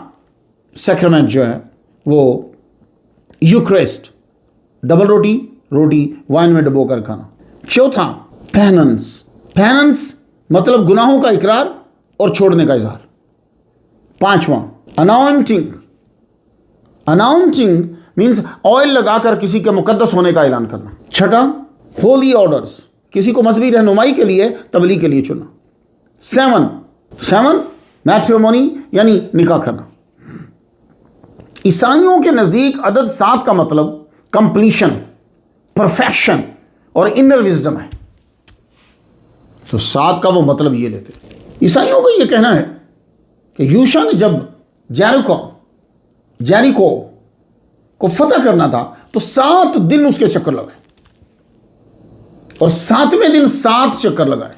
سیکرمنٹ جو ہے وہ یوکریسٹ، ڈبل روٹی وائن میں ڈبو کر کھانا. چوتھا پیننس. پیننس مطلب گناہوں کا اقرار اور چھوڑنے کا اظہار. 5واں اناؤنٹنگ. اناؤنٹنگ مینز آئل لگا کر کسی کے مقدس ہونے کا اعلان کرنا. 6 ہولی آرڈرز، کسی کو مذہبی رہنمائی کے لیے، تبلیغ کے لیے چننا. 7 میٹریمونی یعنی نکاح کرنا. عیسائیوں کے نزدیک عدد 7 کا مطلب کمپلیشن، پرفیکشن اور انر وزڈم ہے. تو 7 کا وہ مطلب یہ لیتے. عیسائیوں کا یہ کہنا ہے کہ یوشا نے جب جیریکو کو فتح کرنا تھا تو 7 دن اس کے چکر لگائے، اور 7ویں دن 7 چکر لگائے،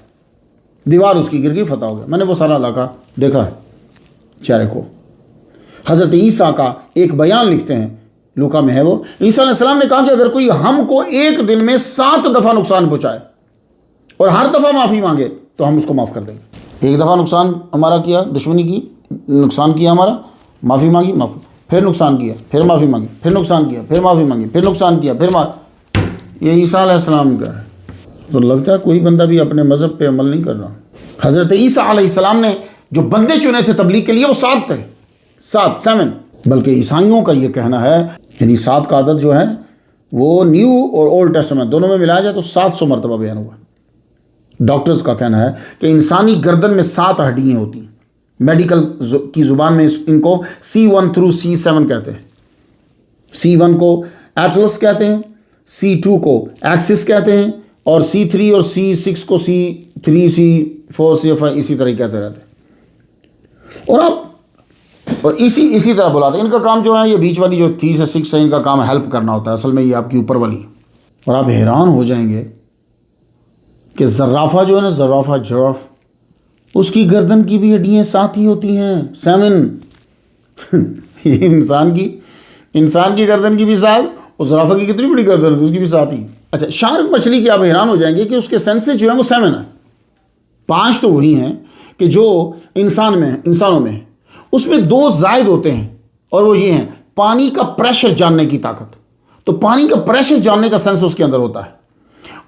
دیوار اس کی گر گئی، فتح ہو گیا۔ میں نے وہ سارا علاقہ دیکھا ہے چہرے کو۔ حضرت عیسیٰ کا ایک بیان لکھتے ہیں، لوکا میں ہے وہ، عیسیٰ علیہ السلام نے کہا کہ اگر کوئی ہم کو ایک دن میں 7 دفعہ نقصان پہنچائے اور ہر دفعہ معافی مانگے تو ہم اس کو معاف کر دیں گے۔ ایک دفعہ نقصان ہمارا کیا، دشمنی کی، نقصان کیا ہمارا، معافی مانگی، معافی، پھر نقصان کیا، پھر معافی مانگی، پھر نقصان کیا، پھر معافی مانگی، پھر نقصان کیا، پھر یہ عیسیٰ علیہ السلام کا ہے۔ تو لگتا ہے کوئی بندہ بھی اپنے مذہب پہ عمل نہیں کر رہا۔ حضرت عیسیٰ علیہ السلام نے جو بندے چنے تھے تبلیغ کے لیے وہ 7 تھے، 7 بلکہ عیسائیوں کا یہ کہنا ہے، یعنی 7 کا عدد جو ہے وہ نیو اور اولڈ ٹیسٹمنٹ دونوں میں ملایا جائے تو 700 مرتبہ بیان ہوا۔ ڈاکٹرز کا کہنا ہے کہ انسانی گردن میں 7 ہڈیاں ہوتی ہیں، میڈیکل کی زبان میں ان کو C1 through C7 کہتے ہیں۔ C1 کو ایٹلس کہتے ہیں، C2 کو ایکسس کہتے ہیں، اور C3 اور C6 کو C3 C4 C5 اسی طرح کہتے رہتے ہیں۔ اور آپ اور اسی طرح بلاتے ہیں۔ ان کا کام جو ہے یہ بیچ والی جو 3 سے 6 ہے، ان کا کام ہیلپ کرنا ہوتا ہے، اصل میں یہ آپ کی اوپر والی ہے۔ اور آپ حیران ہو جائیں گے کہ زرافہ جو ہے نا، زرافہ جراف، اس کی گردن کی بھی ہڈیاں 7 ہی ہوتی ہیں، 7۔ یہ انسان کی گردن کی بھی 7، اور زرافہ کی کتنی بڑی گردن ہے، اس کی بھی 7 ہی۔ اچھا، شارک مچھلی کی آپ حیران ہو جائیں گے کہ اس کے سینسز جو ہیں وہ 7 ہیں۔ 5 تو وہی ہیں کہ جو انسانوں میں ہیں، اس میں 2 زائد ہوتے ہیں، اور وہ یہ ہیں پانی کا پریشر جاننے کی طاقت۔ تو پانی کا پریشر جاننے کا سینس اس کے اندر ہوتا ہے،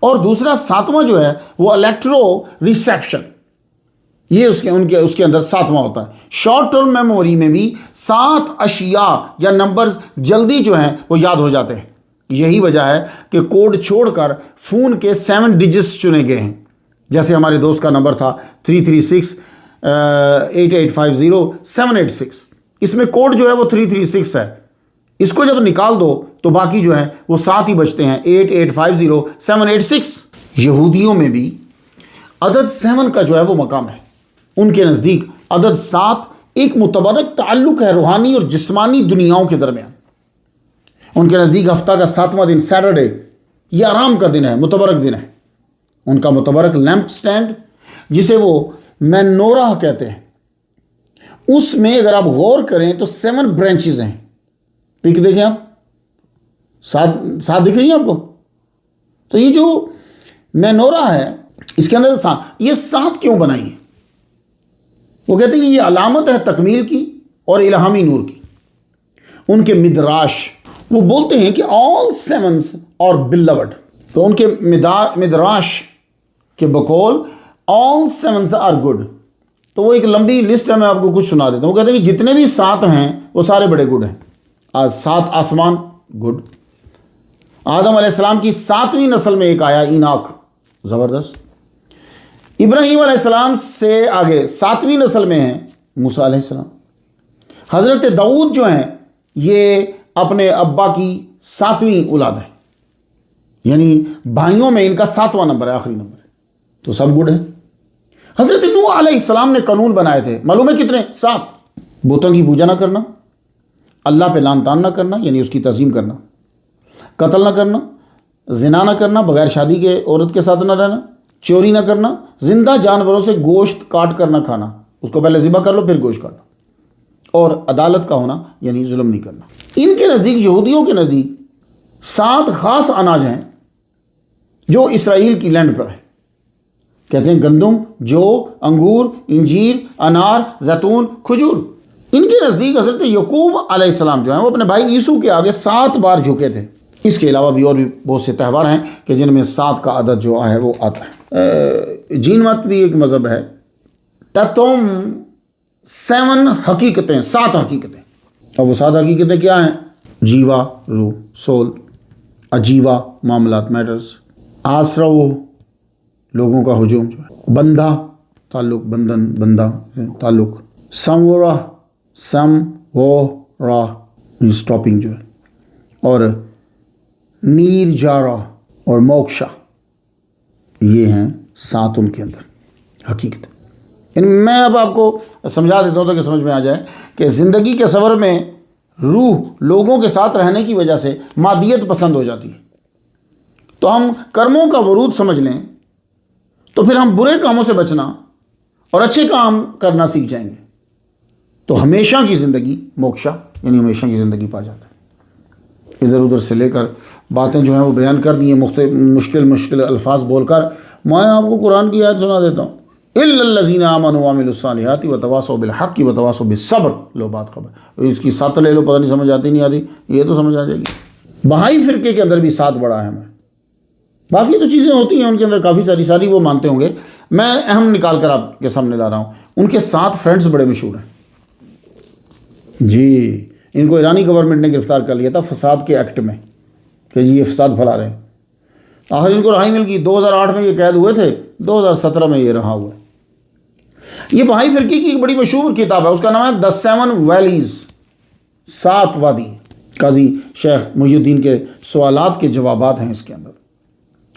اور دوسرا 7واں جو ہے وہ الیکٹرو ریسیپشن، یہ اس کے اندر 7واں ہوتا ہے۔ شارٹ ٹرم میموری میں بھی 7 اشیاء یا نمبرز جلدی جو ہیں وہ یاد ہو جاتے ہیں۔ یہی وجہ ہے کہ کوڈ چھوڑ کر فون کے 7 ڈیجٹس چنے گئے ہیں، جیسے ہمارے دوست کا نمبر تھا 336-8850-786، اس میں کوڈ جو ہے وہ 336 ہے۔ اس کو جب نکال دو تو باقی جو ہے وہ 7 ہی بچتے ہیں، 8850-786۔ یہودیوں میں بھی عدد 7 کا جو ہے وہ مقام ہے۔ ان کے نزدیک عدد 7 ایک متبرک تعلق ہے روحانی اور جسمانی دنیاؤں کے درمیان۔ ان کے نزدیک ہفتہ کا 7واں دن سیٹرڈے یہ آرام کا دن ہے، متبرک دن ہے۔ ان کا متبرک لیمپ سٹینڈ جسے وہ مینورا کہتے ہیں، اس میں اگر آپ غور کریں تو 7 برانچز ہیں۔ پک دیکھیں آپ، 7 دکھ رہی ہیں آپ کو؟ تو یہ جو مینورا ہے اس کے اندر یہ 7 کیوں بنائی ہیں؟ وہ کہتے ہیں کہ یہ علامت ہے تکمیل کی اور الہامی نور کی۔ ان کے مدراش وہ بولتے ہیں کہ all 7s are beloved، تو ان کے مدراش کے بقول all 7s are good۔ تو وہ ایک لمبی لسٹ ہے، میں آپ کو کچھ سنا دیتا ہوں۔ وہ کہتے ہیں کہ جتنے بھی 7 ہیں وہ سارے بڑے گڈ ہیں۔ 7 آسمان گڈ، آدم علیہ السلام کی 7ویں نسل میں ایک آیا ایناک، زبردست۔ ابراہیم علیہ السلام سے آگے 7ویں نسل میں ہیں موسیٰ علیہ السلام۔ حضرت داؤد جو ہیں یہ اپنے ابا کی 7ویں اولاد ہے، یعنی بھائیوں میں ان کا 7واں نمبر ہے، آخری نمبر ہے، تو سب گڈ ہے۔ حضرت نوح علیہ السلام نے قانون بنائے تھے، معلوم ہے کتنے؟ 7۔ بتوں کی پوجا نہ کرنا، اللہ پہ لعن طعن نہ کرنا یعنی اس کی تعظیم کرنا، قتل نہ کرنا، زنا نہ کرنا، بغیر شادی کے عورت کے ساتھ نہ رہنا، چوری نہ کرنا، زندہ جانوروں سے گوشت کاٹ کر نہ کھانا، اس کو پہلے ذبح کر لو پھر گوشت کاٹنا، اور عدالت کا ہونا یعنی ظلم نہیں کرنا۔ ان کے نزدیک، یہودیوں کے نزدیک 7 خاص اناج ہیں جو اسرائیل کی لینڈ پر ہیں۔ کہتے ہیں گندم، جو، انگور، انجیر، انار، زیتون، کھجور۔ ان کے نزدیک حضرت یعقوب علیہ السلام جو ہیں وہ اپنے بھائی عیسو کے آگے 7 بار جھکے تھے۔ اس کے علاوہ بھی اور بھی بہت سے تہوار ہیں کہ جن میں 7 کا عدد جو ہے وہ آتا ہے۔ جین مت بھی ایک مذہب ہے۔ تتم 7 حقیقتیں، 7 حقیقتیں، اور وہ 7 حقیقتیں کیا ہیں؟ جیوا روح، سول، اجیوا معاملات میٹرز، آسرا وہ لوگوں کا ہجوم جو ہے، بندھا تعلق، بندھن، بندہ تعلق، سمورا، سم و را اسٹاپنگ جو ہے، اور نیر جارا اور موکشا، یہ ہیں 7 ان کے اندر حقیقت۔ میں اب آپ کو سمجھا دیتا ہوں تاکہ سمجھ میں آ جائے کہ زندگی کے سفر میں روح لوگوں کے ساتھ رہنے کی وجہ سے مادیت پسند ہو جاتی ہے، تو ہم کرموں کا ورود سمجھ لیں تو پھر ہم برے کاموں سے بچنا اور اچھے کام کرنا سیکھ جائیں گے، تو ہمیشہ کی زندگی موکشا یعنی ہمیشہ کی زندگی پا جاتا ہے۔ ادھر ادھر سے لے کر باتیں جو ہیں وہ بیان کر دی ہیں، مشکل الفاظ بول کر۔ میں آپ کو قرآن کی آیت سنا دیتا ہوں، الا الذین آمنوا وعملوا الصالحات وتواصوا بالحق وتواصوا بالصبر۔ لو بات خبر، اس کی 7 لے لو، پتہ نہیں سمجھ آتی نہیں آتی، یہ تو سمجھ آ جائے گی۔ بہائی فرقے کے اندر بھی 7 بڑا اہم ہے، باقی تو چیزیں ہوتی ہیں ان کے اندر کافی ساری وہ مانتے ہوں گے، میں اہم نکال کر آپ کے سامنے لا رہا ہوں۔ ان کے 7 فرینڈز بڑے مشہور ہیں جی، ان کو ایرانی گورنمنٹ نے گرفتار کر لیا تھا فساد کے ایکٹ میں کہ جی یہ فساد پھیلا رہے ہیں، آخر ان کو رہائی مل گئی۔ 2008 میں یہ قید ہوئے تھے، 2017 میں یہ رہا ہوا ہے۔ یہ بہائی فرقے کی ایک بڑی مشہور کتاب ہے، اس کا نام ہے The 7 Valleys، 7 وادی۔ قاضی شیخ محی الدین کے سوالات کے جوابات ہیں اس کے اندر،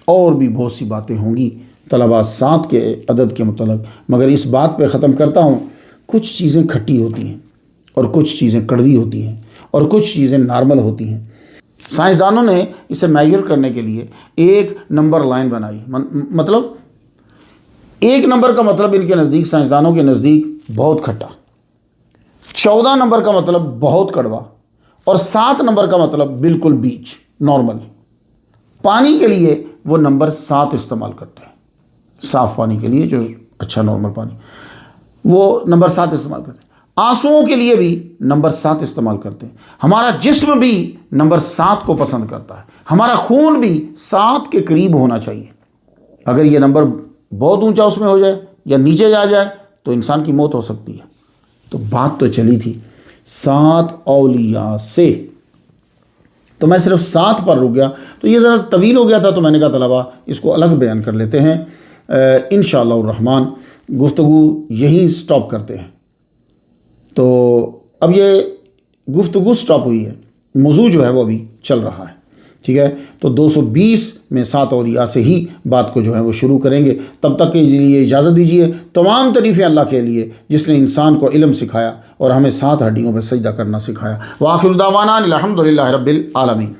اور بھی بہت سی باتیں ہوں گی طلباء 7 کے عدد کے متعلق، مگر اس بات پہ ختم کرتا ہوں، کچھ چیزیں کھٹی ہوتی ہیں اور کچھ چیزیں کڑوی ہوتی ہیں اور کچھ چیزیں نارمل ہوتی ہیں۔ سائنسدانوں نے اسے میجر کرنے کے لیے ایک نمبر لائن بنائی، مطلب 1 نمبر کا مطلب ان کے نزدیک، سائنسدانوں کے نزدیک بہت کھٹا، 14 نمبر کا مطلب بہت کڑوا، اور 7 نمبر کا مطلب بالکل بیچ نارمل۔ پانی کے لیے وہ نمبر 7 استعمال کرتے ہیں، صاف پانی کے لیے جو اچھا نارمل پانی، وہ نمبر 7 استعمال کرتے ہیں۔ آنسوؤں کے لیے بھی نمبر 7 استعمال کرتے ہیں۔ ہمارا جسم بھی نمبر 7 کو پسند کرتا ہے، ہمارا خون بھی 7 کے قریب ہونا چاہیے۔ اگر یہ نمبر بہت اونچا اس میں ہو جائے یا نیچے جا جائے تو انسان کی موت ہو سکتی ہے۔ تو بات تو چلی تھی 7 اولیاء سے، تو میں صرف 7 پر رک گیا، تو یہ ذرا طویل ہو گیا تھا، تو میں نے کہا طلبا اس کو الگ بیان کر لیتے ہیں۔ انشاءاللہ الرحمن گفتگو یہیں سٹاپ کرتے ہیں۔ تو اب یہ گفتگو سٹاپ ہوئی ہے، موضوع جو ہے وہ ابھی چل رہا ہے، ٹھیک ہے؟ تو 220 میں 7 اولیاء سے ہی بات کو جو ہے وہ شروع کریں گے۔ تب تک کے لیے اجازت دیجیے۔ تمام تعریفیں اللہ کے لیے جس نے انسان کو علم سکھایا اور ہمیں 7 ہڈیوں پہ سجدہ کرنا سکھایا۔ وآخر دعوانا الحمدللہ رب العالمین۔